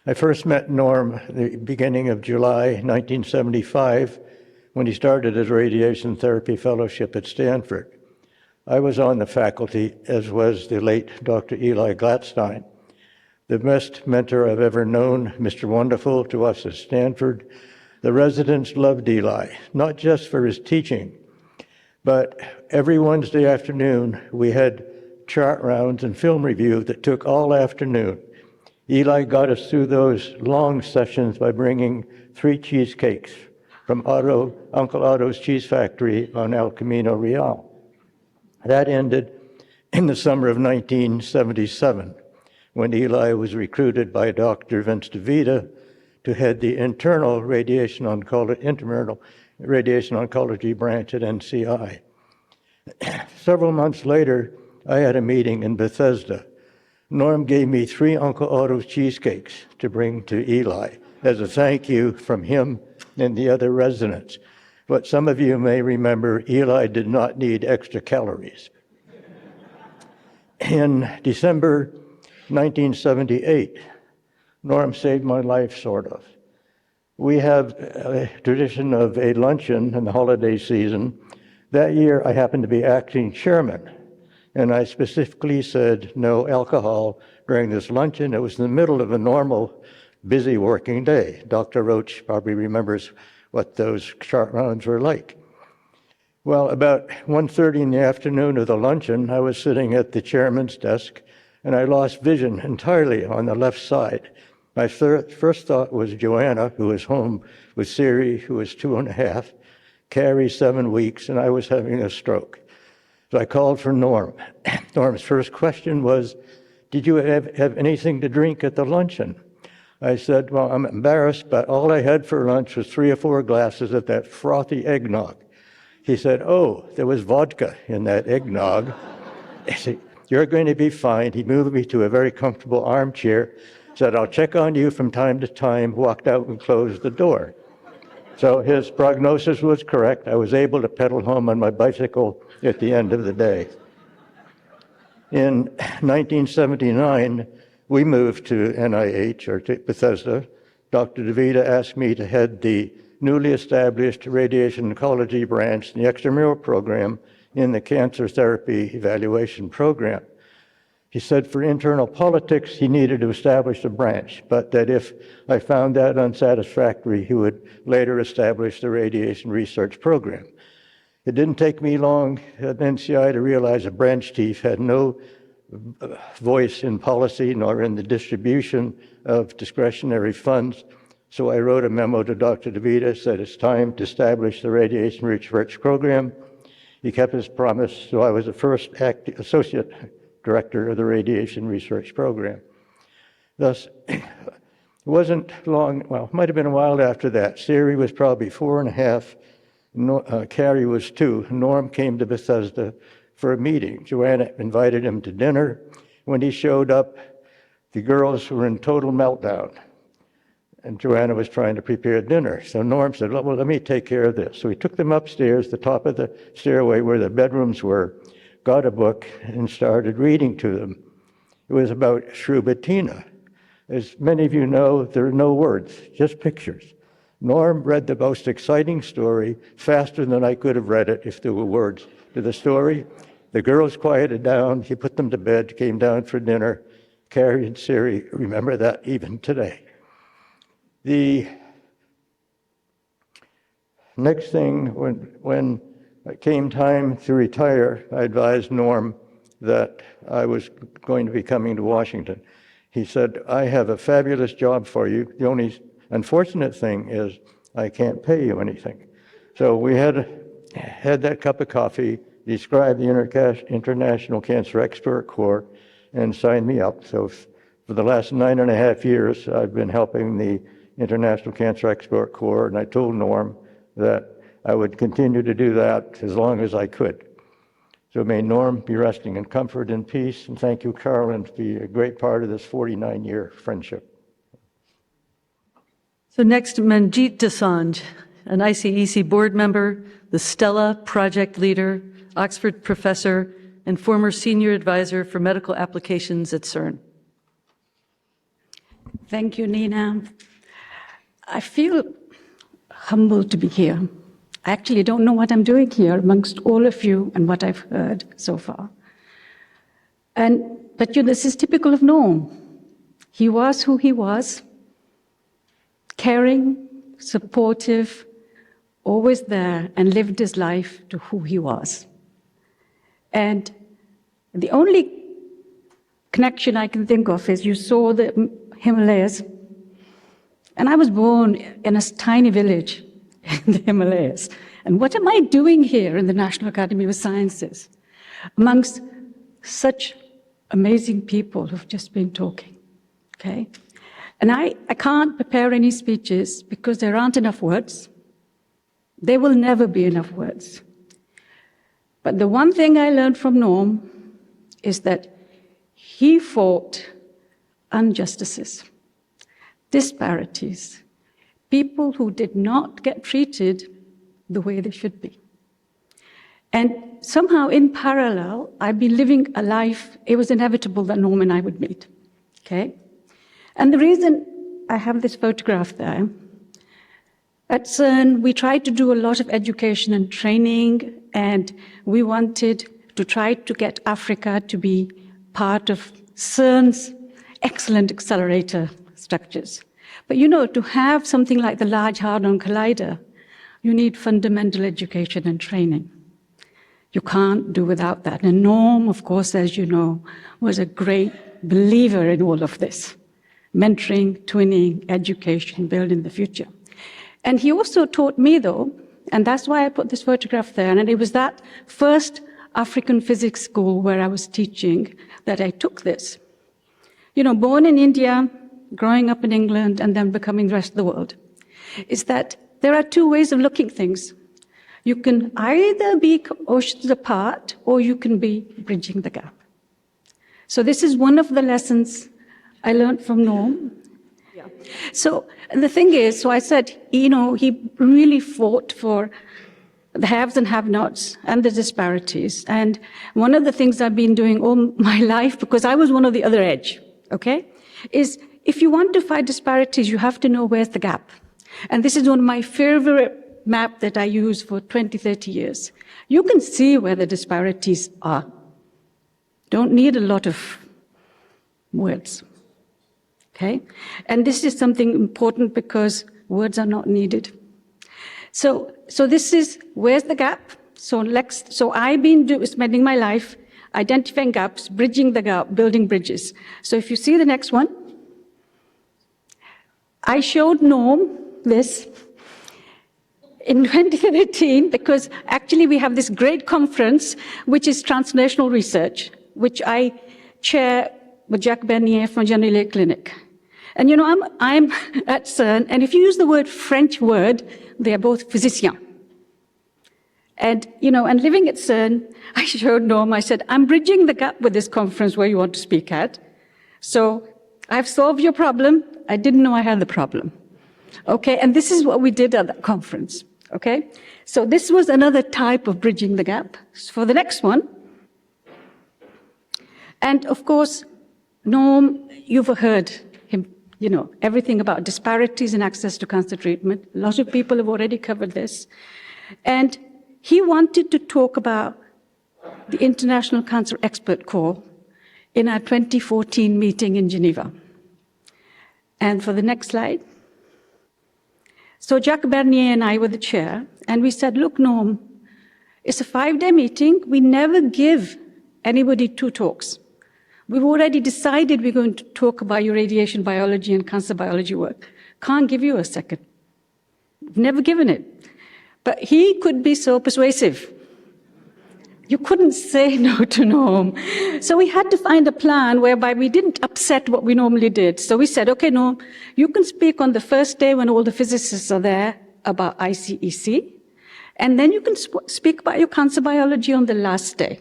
I first met Norm at the beginning of July 1975 when he started his radiation therapy fellowship at Stanford. I was on the faculty, as was the late Dr. Eli Gladstein, the best mentor I've ever known, Mr. Wonderful to us at Stanford. The residents loved Eli, not just for his teaching, but every Wednesday afternoon we had chart rounds and film review that took all afternoon. Eli got us through those long sessions by bringing 3 cheesecakes from Uncle Otto's Cheese Factory on El Camino Real. That ended in the summer of 1977, when Eli was recruited by Dr. Vince DeVita to head the intramural radiation oncology branch at NCI. Several months later, I had a meeting in Bethesda. Norm gave me 3 Uncle Otto's cheesecakes to bring to Eli as a thank you from him and the other residents. But some of you may remember Eli did not need extra calories. In December 1978, Norm saved my life, sort of. We have a tradition of a luncheon in the holiday season. That year, I happened to be acting chairman, and I specifically said no alcohol during this luncheon. It was in the middle of a normal, busy working day. Dr. Roach probably remembers what those chart rounds were like. Well, about 1:30 in the afternoon of the luncheon, I was sitting at the chairman's desk, and I lost vision entirely on the left side. My first thought was Joanna, who was home with Siri, who was 2.5, Carrie, 7 weeks, and I was having a stroke. So I called for Norm. Norm's first question was, did you have anything to drink at the luncheon? I said, well, I'm embarrassed, but all I had for lunch was 3 or 4 glasses of that frothy eggnog. He said, oh, there was vodka in that eggnog. I said, you're going to be fine. He moved me to a very comfortable armchair, said, I'll check on you from time to time, walked out and closed the door. So his prognosis was correct. I was able to pedal home on my bicycle at the end of the day. In 1979, we moved to NIH, or to Bethesda. Dr. DeVita asked me to head the newly established radiation oncology branch in the extramural program in the cancer therapy evaluation program. He said for internal politics, he needed to establish a branch, but that if I found that unsatisfactory, he would later establish the radiation research program. It didn't take me long at NCI to realize a branch chief had no voice in policy nor in the distribution of discretionary funds. So I wrote a memo to Dr. DeVita, said it's time to establish the radiation research program. He kept his promise, so I was the first associate director of the radiation research program. Thus, it wasn't long, well, it might have been a while after that. Siri was probably 4.5, Carrie was 2. Norm came to Bethesda for a meeting. Joanna invited him to dinner. When he showed up, the girls were in total meltdown, and Joanna was trying to prepare dinner. So Norm said, well, let me take care of this. So he took them upstairs, the top of the stairway where the bedrooms were, got a book and started reading to them. It was about Shrubatina. As many of you know, there are no words, just pictures. Norm read the most exciting story faster than I could have read it if there were words to the story. The girls quieted down, he put them to bed, came down for dinner. Carrie and Siri remember that even today. The next thing, when it came time to retire, I advised Norm that I was going to be coming to Washington. He said, I have a fabulous job for you. The only unfortunate thing is I can't pay you anything. So we had that cup of coffee, described the International Cancer Expert Corps, and signed me up. So for the last 9.5 years, I've been helping the International Cancer Expert Corps, and I told Norm that I would continue to do that as long as I could. So may Norm be resting in comfort and peace, and thank you, Carolyn, for being a great part of this 49-year friendship. So next, Manjit Dosanjh, an ICEC board member, the Stella project leader, Oxford professor, and former senior advisor for medical applications at CERN. Thank you, Nina. I feel humbled to be here. I actually don't know what I'm doing here amongst all of you and what I've heard so far. But this is typical of Norm. He was who he was, caring, supportive, always there, and lived his life to who he was. And the only connection I can think of is you saw the Himalayas, and I was born in a tiny village in the Himalayas. And what am I doing here in the National Academy of Sciences amongst such amazing people who've just been talking, okay? And I can't prepare any speeches because there aren't enough words. There will never be enough words. But the one thing I learned from Norm is that he fought injustices, disparities, people who did not get treated the way they should be. And somehow in parallel, I've been living a life, it was inevitable that Norm and I would meet, okay? And the reason I have this photograph there, at CERN, we tried to do a lot of education and training, and we wanted to try to get Africa to be part of CERN's excellent accelerator structures. But to have something like the Large Hadron Collider, you need fundamental education and training. You can't do without that. And Norm, of course, as you know, was a great believer in all of this. Mentoring, twinning, education, building the future. And he also taught me, though, and that's why I put this photograph there, and it was that first African physics school where I was teaching that I took this. Born in India, growing up in England, and then becoming the rest of the world, is that there are two ways of looking at things. You can either be oceans apart, or you can be bridging the gap. So this is one of the lessons I learned from Norm. Yeah. So the thing is, I said, he really fought for the haves and have-nots, and the disparities. And one of the things I've been doing all my life, because I was one of the other edge, okay, is if you want to fight disparities, you have to know where's the gap. And this is one of my favorite map that I use for 20, 30 years. You can see where the disparities are. Don't need a lot of words, okay? And this is something important because words are not needed. So this is, where's the gap? So I've been spending my life identifying gaps, bridging the gap, building bridges. So if you see the next one, I showed Norm this in 2013 because actually we have this great conference, which is translational research, which I chair with Jacques Bernier from Genolier Clinic. And you know, I'm at CERN, and if you use the word French word, they are both physicians. And, you know, and living at CERN, I showed Norm, I said, I'm bridging the gap with this conference where you want to speak at. So I've solved your problem. I didn't know I had the problem. Okay, and this is what we did at that conference. Okay, so this was another type of bridging the gap. So for the next one, and of course, Norm, you've heard him, you know, everything about disparities in access to cancer treatment. A lot of people have already covered this. And he wanted to talk about the International Cancer Expert Corps in our 2014 meeting in Geneva. And for the next slide. So Jacques Bernier and I were the chair, and we said, look, Norm, it's a 5-day meeting. We never give anybody 2 talks. We've already decided we're going to talk about your radiation biology and cancer biology work. Can't give you a second. We've never given it. But he could be so persuasive. You couldn't say no to Norm. So we had to find a plan whereby we didn't upset what we normally did. So we said, okay, Norm, you can speak on the first day when all the physicists are there about ICEC, and then you can speak about your cancer biology on the last day.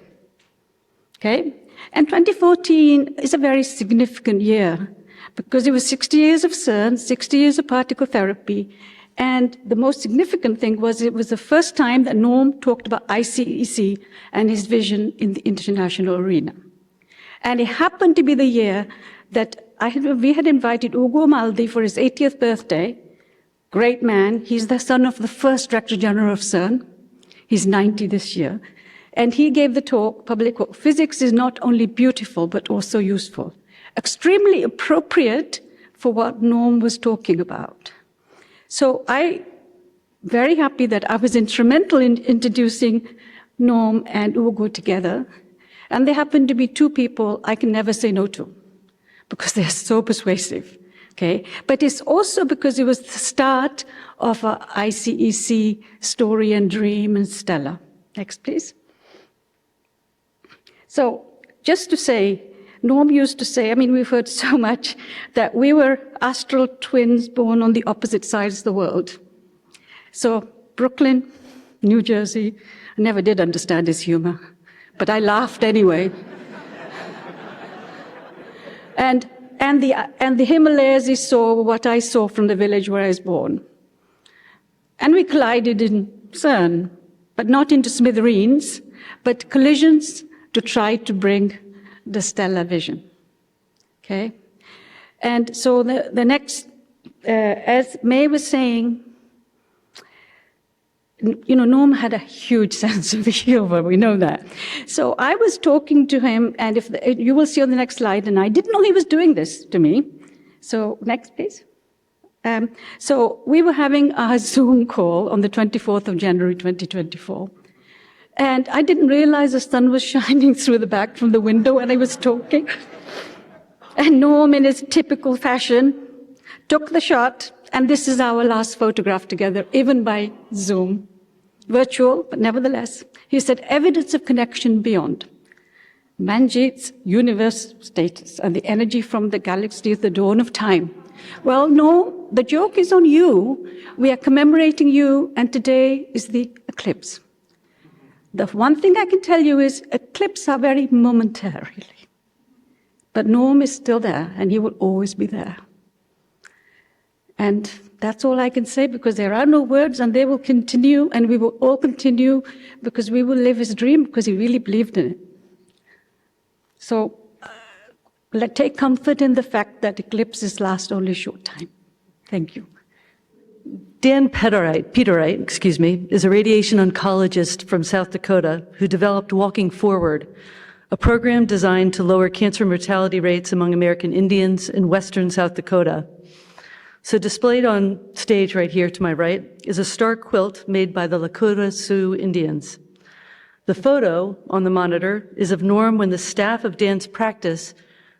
Okay? And 2014 is a very significant year because it was 60 years of CERN, 60 years of particle therapy, and the most significant thing was it was the first time that Norm talked about ICEC and his vision in the international arena. And it happened to be the year that we had invited Ugo Maldi for his 80th birthday. Great man. He's the son of the first Director General of CERN. He's 90 this year. And he gave the talk, public talk, physics is not only beautiful, but also useful. Extremely appropriate for what Norm was talking about. So I'm very happy that I was instrumental in introducing Norm and Ugo together. And they happen to be 2 people I can never say no to because they're so persuasive. Okay? But it's also because it was the start of our ICEC story and dream and Stella. Next, please. So just to say, Norm used to say, I mean, we've heard so much that we were astral twins born on the opposite sides of the world. So Brooklyn, New Jersey, I never did understand his humor, but I laughed anyway. and the Himalayas, he saw what I saw from the village where I was born. And we collided in CERN, but not into smithereens, but collisions to try to bring the stellar vision. Okay? And so the next, as May was saying, you know, Norm had a huge sense of humor, we know that. So I was talking to him, and you will see on the next slide, and I didn't know he was doing this to me. So next, please. So we were having a Zoom call on the 24th of January, 2024. And I didn't realize the sun was shining through the back from the window when I was talking. And Norm, in his typical fashion, took the shot, and this is our last photograph together, even by Zoom. Virtual, but nevertheless. He said, evidence of connection beyond. Manjit's universe status and the energy from the galaxy at the dawn of time. Well, no, the joke is on you. We are commemorating you, and today is the eclipse. The one thing I can tell you is eclipses are very momentarily. But Norm is still there, and he will always be there. And that's all I can say, because there are no words, and they will continue, and we will all continue, because we will live his dream, because he really believed in it. So let's take comfort in the fact that eclipses last only a short time. Thank you. Dan Peterite, is a radiation oncologist from South Dakota who developed Walking Forward, a program designed to lower cancer mortality rates among American Indians in western South Dakota. So displayed on stage right here to my right is a star quilt made by the Lakota Sioux Indians. The photo on the monitor is of Norm when the staff of Dan's practice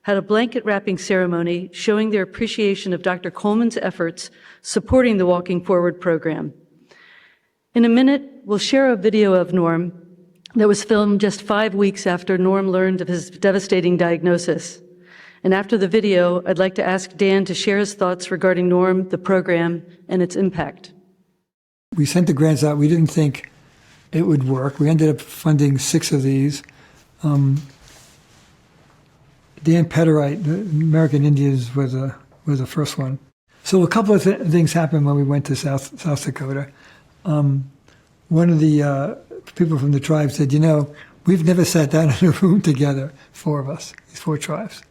had a blanket wrapping ceremony showing their appreciation of Dr. Coleman's efforts supporting the Walking Forward program. In a minute, we'll share a video of Norm that was filmed just 5 weeks after Norm learned of his devastating diagnosis. And after the video, I'd like to ask Dan to share his thoughts regarding Norm, the program, and its impact. We sent the grants out. We didn't think it would work. We ended up funding 6 of these. Dan Peterite, the American Indians, was the first one. So a couple of things happened when we went to South Dakota. One of the people from the tribe said, we've never sat down in a room together, 4 of us, these 4 tribes.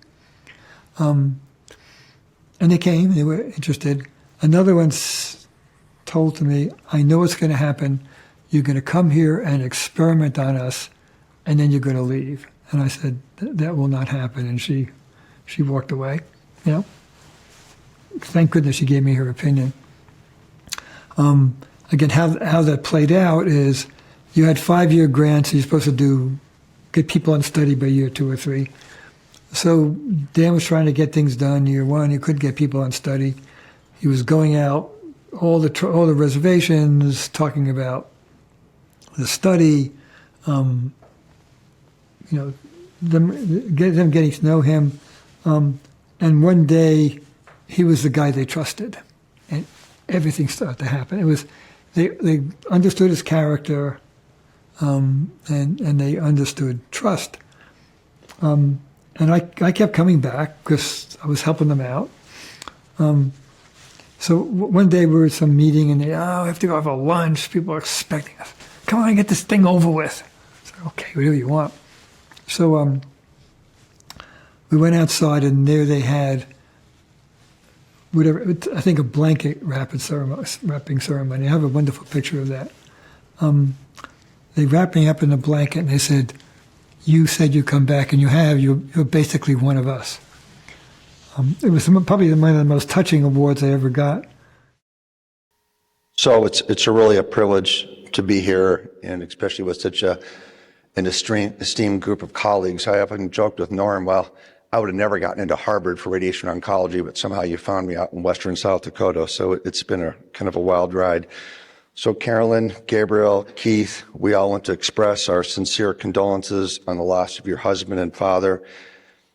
And they came, they were interested. Another one told to me, I know what's going to happen. You're going to come here and experiment on us, and then you're going to leave. And I said, that will not happen. And she walked away, Thank goodness she gave me her opinion. Again, how that played out is you had 5-year grants. You're supposed to get people on study by year 2 or 3. So Dan was trying to get things done. Year 1, he couldn't get people on study. He was going out all the reservations, talking about the study, them getting to know him. And one day, he was the guy they trusted, and everything started to happen. It was they understood his character, and they understood trust. And I kept coming back because I was helping them out. So one day we were at some meeting, and we have to go have a lunch. People are expecting us. Come on, get this thing over with. I said, okay, whatever you want. So we went outside, and there they had I think a blanket wrapping ceremony. I have a wonderful picture of that. They wrapped me up in a blanket, and they said, you said you'd come back, and you have. You're basically one of us. It was probably one of the most touching awards I ever got. So it's really a privilege to be here, and especially with such an esteemed group of colleagues. I often joked with Norm, well, I would have never gotten into Harvard for radiation oncology, but somehow you found me out in western South Dakota. So it's been a kind of a wild ride. So Carolyn, Gabriel, Keith, we all want to express our sincere condolences on the loss of your husband and father.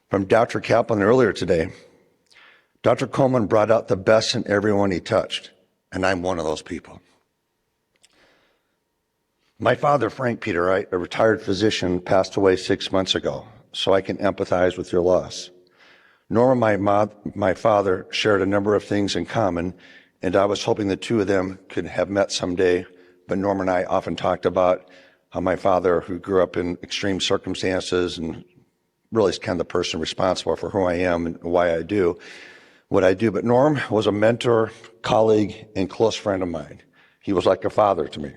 From Dr. Kaplan earlier today, Dr. Coleman brought out the best in everyone he touched, and I'm one of those people. My father, Frank Peterite, a retired physician, passed away 6 months ago, so I can empathize with your loss. Norm and my father shared a number of things in common, and I was hoping the 2 of them could have met someday, but Norm and I often talked about how my father, who grew up in extreme circumstances and really is kind of the person responsible for who I am and why I do what I do, but Norm was a mentor, colleague, and close friend of mine. He was like a father to me.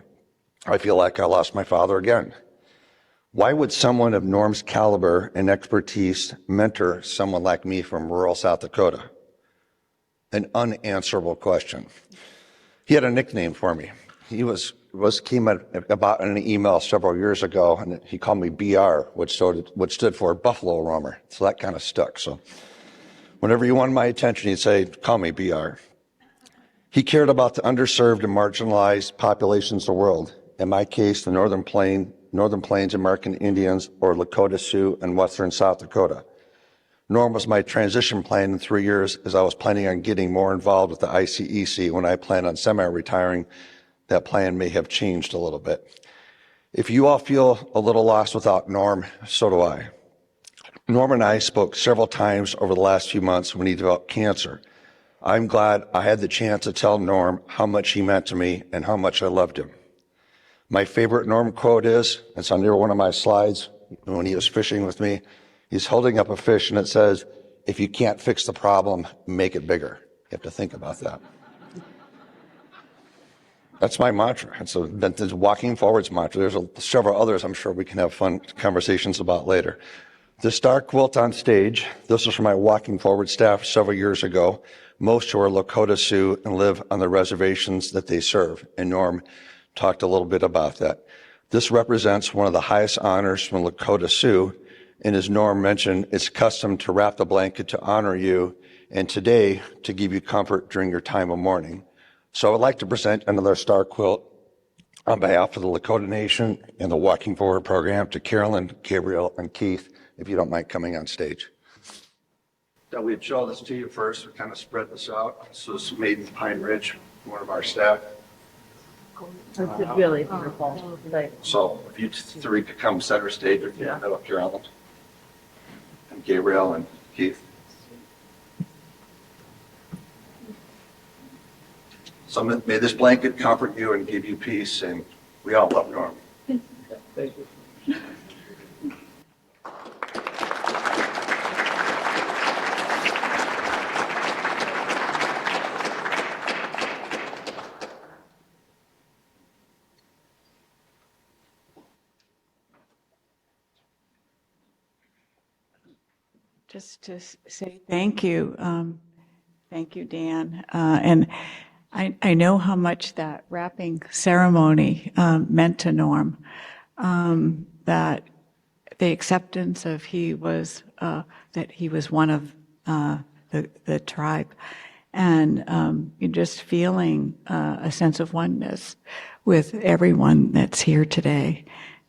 I feel like I lost my father again. Why would someone of Norm's caliber and expertise mentor someone like me from rural South Dakota? An unanswerable question. He had a nickname for me. He came about in an email several years ago, and he called me BR, which stood for Buffalo Roamer. So that kind of stuck. So whenever you wanted my attention, he'd say, call me BR. He cared about the underserved and marginalized populations of the world. In my case, the Northern Plains American Indians, or Lakota Sioux, and Western South Dakota. Norm was my transition plan in 3 years, as I was planning on getting more involved with the ICEC. When I planned on semi-retiring, that plan may have changed a little bit. If you all feel a little lost without Norm, so do I. Norm and I spoke several times over the last few months when he developed cancer. I'm glad I had the chance to tell Norm how much he meant to me and how much I loved him. My favorite Norm quote is, it's on one of my slides when he was fishing with me. He's holding up a fish and it says, "If you can't fix the problem, make it bigger." You have to think about that. That's my mantra. It's a walking forwards mantra. There's several others I'm sure we can have fun conversations about later. The star quilt on stage, this was from my walking forward staff several years ago. Most who are Lakota Sioux and live on the reservations that they serve. And Norm talked a little bit about that. This represents one of the highest honors from Lakota Sioux. And as Norm mentioned, it's custom to wrap the blanket to honor you and today to give you comfort during your time of mourning. So I'd like to present another star quilt on behalf of the Lakota Nation and the Walking Forward program to Carolyn, Gabriel, and Keith, if you don't mind coming on stage. Now we'd show this to you first. We kind of spread this out. This was made in Pine Ridge, one of our staff. It's really beautiful. So if you three could come center stage, if you want to, Carolyn, and Gabriel and Keith. So may this blanket comfort you and give you peace, and we all love Norm. Thank you. Just to say thank you. Thank you, Dan. And I know how much that wrapping ceremony meant to Norm, that the acceptance of that he was one of the tribe, and just feeling a sense of oneness with everyone that's here today,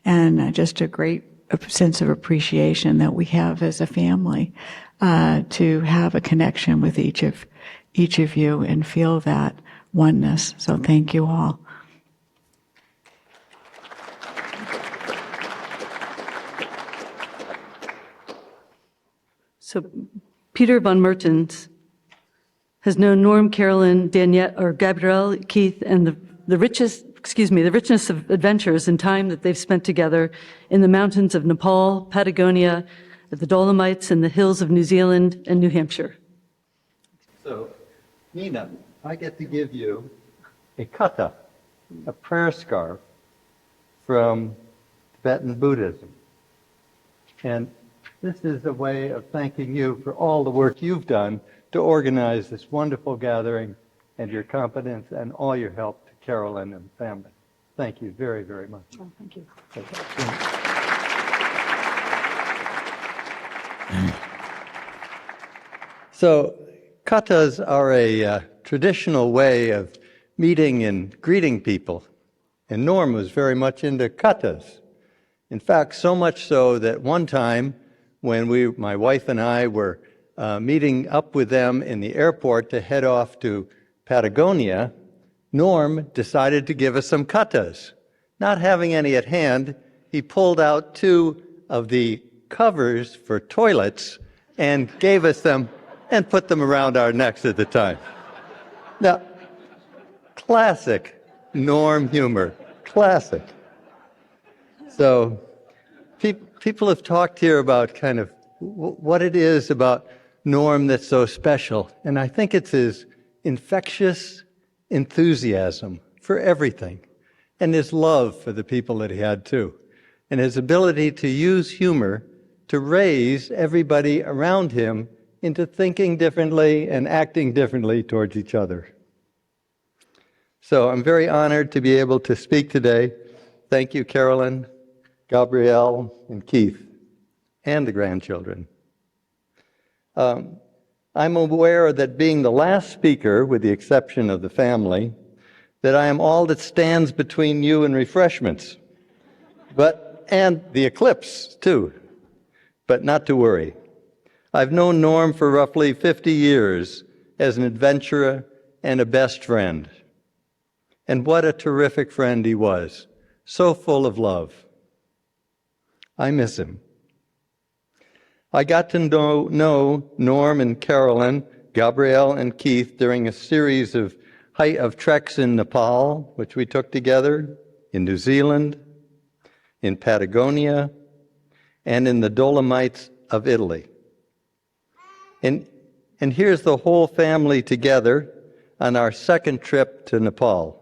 and just a great sense of appreciation that we have as a family to have a connection with each of you and feel that oneness. So thank you all. So Peter von Mertens has known Norm, Carolyn, Danielle, or Gabrielle, Keith, and the richness of adventures and time that they've spent together in the mountains of Nepal, Patagonia, the Dolomites, and the hills of New Zealand and New Hampshire. So, Nina, I get to give you a kata, a prayer scarf from Tibetan Buddhism. And this is a way of thanking you for all the work you've done to organize this wonderful gathering and your competence and all your help to Carolyn and the family. Thank you very, very much. Oh, thank you. So, katas are a traditional way of meeting and greeting people. And Norm was very much into katas. In fact, so much so that one time when my wife and I were meeting up with them in the airport to head off to Patagonia, Norm decided to give us some katas. Not having any at hand, he pulled out 2 of the covers for toilets and gave us them and put them around our necks at the time. Now, classic Norm humor, classic. So people have talked here about kind of what it is about Norm that's so special, and I think it's his infectious enthusiasm for everything, and his love for the people that he had too, and his ability to use humor to raise everybody around him into thinking differently and acting differently towards each other. So I'm very honored to be able to speak today. Thank you, Carolyn, Gabrielle, and Keith, and the grandchildren. I'm aware that being the last speaker, with the exception of the family, that I am all that stands between you and refreshments, and the eclipse too, but not to worry. I've known Norm for roughly 50 years as an adventurer and a best friend. And what a terrific friend he was, so full of love. I miss him. I got to know Norm and Carolyn Gabrielle and Keith during a series of treks in Nepal, which we took together, in New Zealand, in Patagonia, and in the Dolomites of Italy. And here's the whole family together on our second trip to Nepal.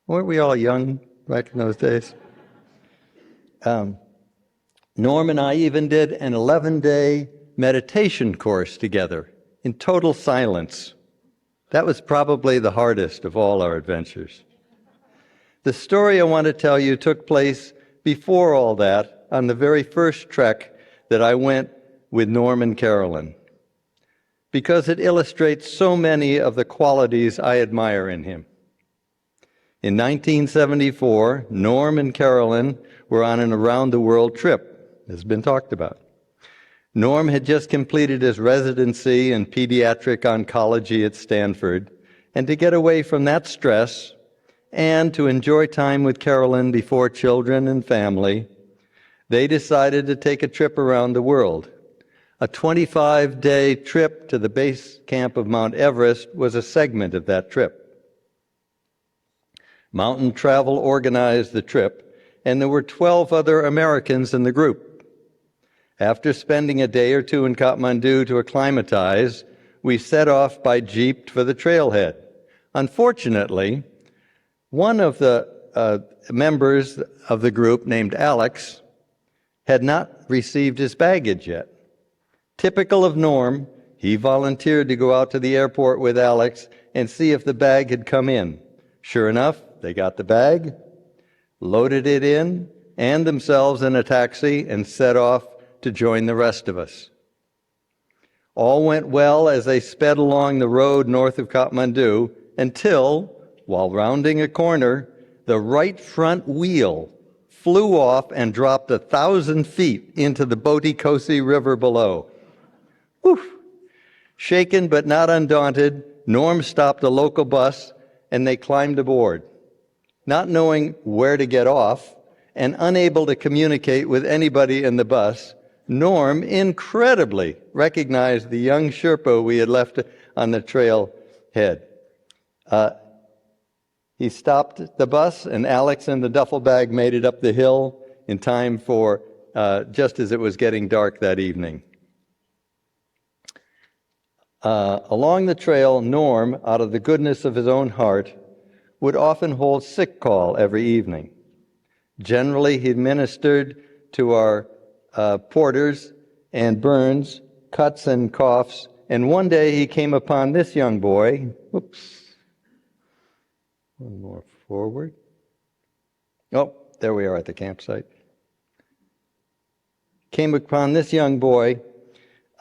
Weren't we all young back in those days? Norm and I even did an 11-day meditation course together in total silence. That was probably the hardest of all our adventures. The story I want to tell you took place before all that on the very first trek that I went with Norm and Carolyn, because it illustrates so many of the qualities I admire in him. In 1974, Norm and Carolyn were on an around-the-world trip, as has been talked about. Norm had just completed his residency in pediatric oncology at Stanford, and to get away from that stress and to enjoy time with Carolyn before children and family, they decided to take a trip around the world. A 25-day trip to the base camp of Mount Everest was a segment of that trip. Mountain Travel organized the trip, and there were 12 other Americans in the group. After spending a day or two in Kathmandu to acclimatize, we set off by jeep for the trailhead. Unfortunately, one of the members of the group, named Alex, had not received his baggage yet. Typical of Norm, he volunteered to go out to the airport with Alex and see if the bag had come in. Sure enough, they got the bag, loaded it in, and themselves in a taxi, and set off to join the rest of us. All went well as they sped along the road north of Kathmandu until, while rounding a corner, the right front wheel flew off and dropped 1,000 feet into the Boti Kosi River below. Whew. Shaken but not undaunted, Norm stopped a local bus and they climbed aboard. Not knowing where to get off and unable to communicate with anybody in the bus, Norm incredibly recognized the young Sherpa we had left on the trail head. He stopped the bus, and Alex and the duffel bag made it up the hill in time for just as it was getting dark that evening. Along the trail, Norm, out of the goodness of his own heart, would often hold sick call every evening. Generally, he administered to our Porters and Burns cuts and coughs, and one day he came upon this young boy. Whoops. One more forward. Oh, there we are at the campsite. Came upon this young boy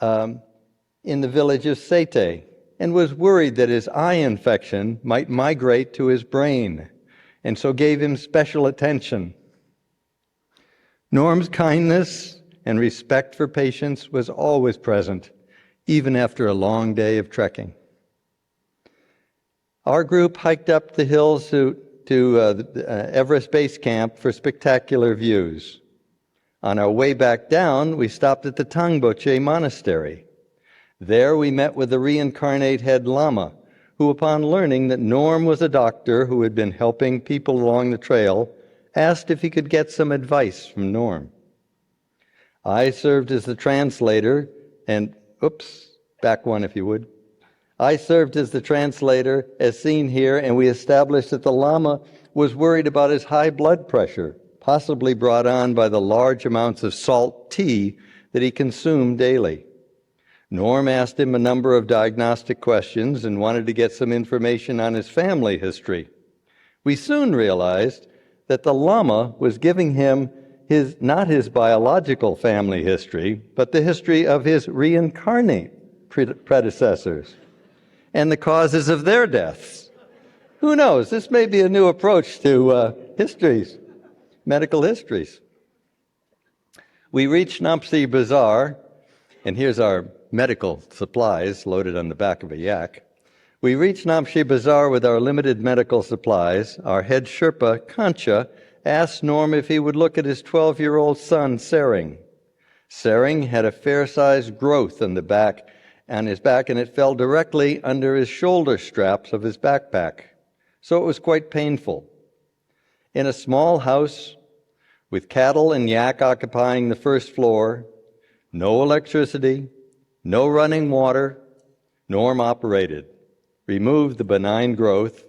in the village of Sete and was worried that his eye infection might migrate to his brain, and so gave him special attention. Norm's kindness and respect for patients was always present, even after a long day of trekking. Our group hiked up the hills to Everest Base Camp for spectacular views. On our way back down, we stopped at the Tangboche Monastery. There we met with the reincarnate head Lama, who, upon learning that Norm was a doctor who had been helping people along the trail, asked if he could get some advice from Norm. I served as the translator, and, back one if you would. I served as the translator, as seen here, and we established that the Lama was worried about his high blood pressure, possibly brought on by the large amounts of salt tea that he consumed daily. Norm asked him a number of diagnostic questions and wanted to get some information on his family history. We soon realized that the Lama was giving him not his biological family history, but the history of his reincarnate predecessors and the causes of their deaths. Who knows? This may be a new approach to histories, medical histories. We reached Nampsi Bazaar, and here's our medical supplies loaded on the back of a yak. We reached Nampsi Bazaar with our limited medical supplies. Our head Sherpa, Kancha, asked Norm if he would look at his 12-year-old son, Sering. Sering had a fair-sized growth on the back on his back, and it fell directly under his shoulder straps of his backpack. So it was quite painful. In a small house with cattle and yak occupying the first floor, no electricity, no running water, Norm operated, removed the benign growth,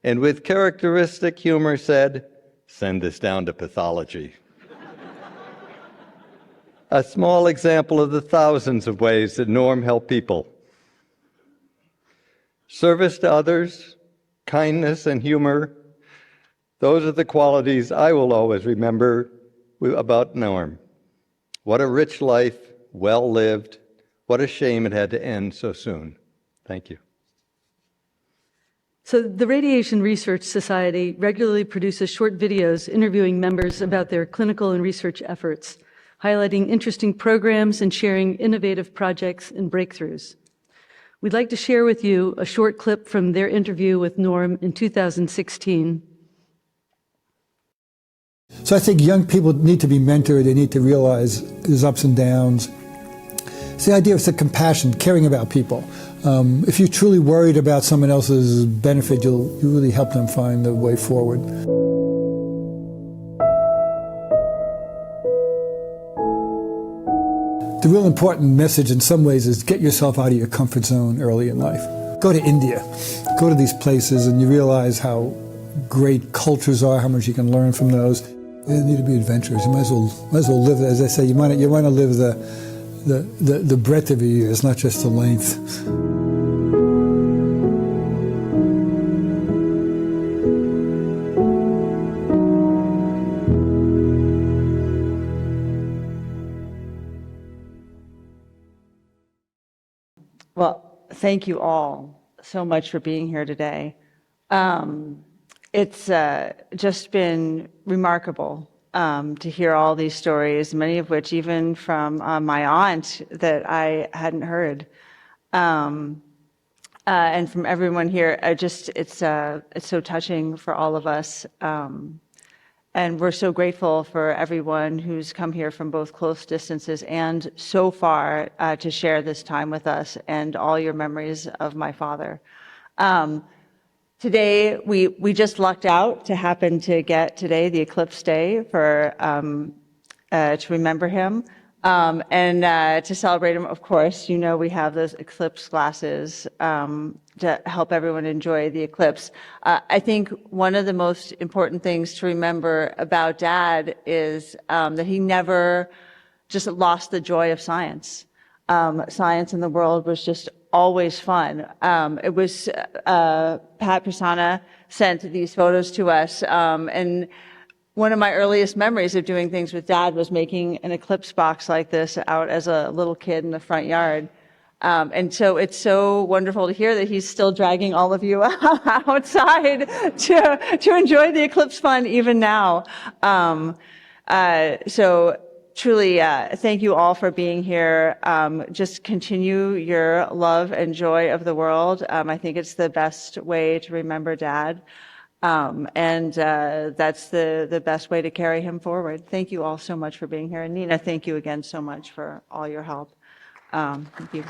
and with characteristic humor said, "Send this down to pathology." A small example of the thousands of ways that Norm helped people. Service to others, kindness, and humor, those are the qualities I will always remember about Norm. What a rich life, well lived. What a shame it had to end so soon. Thank you. So the Radiation Research Society regularly produces short videos interviewing members about their clinical and research efforts, highlighting interesting programs and sharing innovative projects and breakthroughs. We'd like to share with you a short clip from their interview with Norm in 2016. So I think young people need to be mentored. They need to realize his ups and downs. It's the idea of the compassion, caring about people. If you're truly worried about someone else's benefit, you really help them find the way forward. The real important message in some ways is get yourself out of your comfort zone early in life. Go to India, go to these places, and you realize how great cultures are, how much you can learn from those. You need to be adventurous. You might as well live, as I say, you want to live the breadth of your years, not just the length. Well, thank you all so much for being here today. It's just been remarkable to hear all these stories, many of which even from my aunt that I hadn't heard, and from everyone here. It's so touching for all of us, and we're so grateful for everyone who's come here from both close distances and so far to share this time with us and all your memories of my father. Today, we just lucked out to happen to get today the eclipse day for to remember him and to celebrate him. Of course, you know we have those eclipse glasses to help everyone enjoy the eclipse. I think one of the most important things to remember about Dad is that he never just lost the joy of science. Science in the world was just always fun. It was Pat Prasanna sent these photos to us, and one of my earliest memories of doing things with Dad was making an eclipse box like this out as a little kid in the front yard. And so it's so wonderful to hear that he's still dragging all of you outside to enjoy the eclipse fun even now. So truly, thank you all for being here. Just continue your love and joy of the world. I think it's the best way to remember Dad. And that's the best way to carry him forward. Thank you all so much for being here. And Nina, thank you again so much for all your help. Thank you.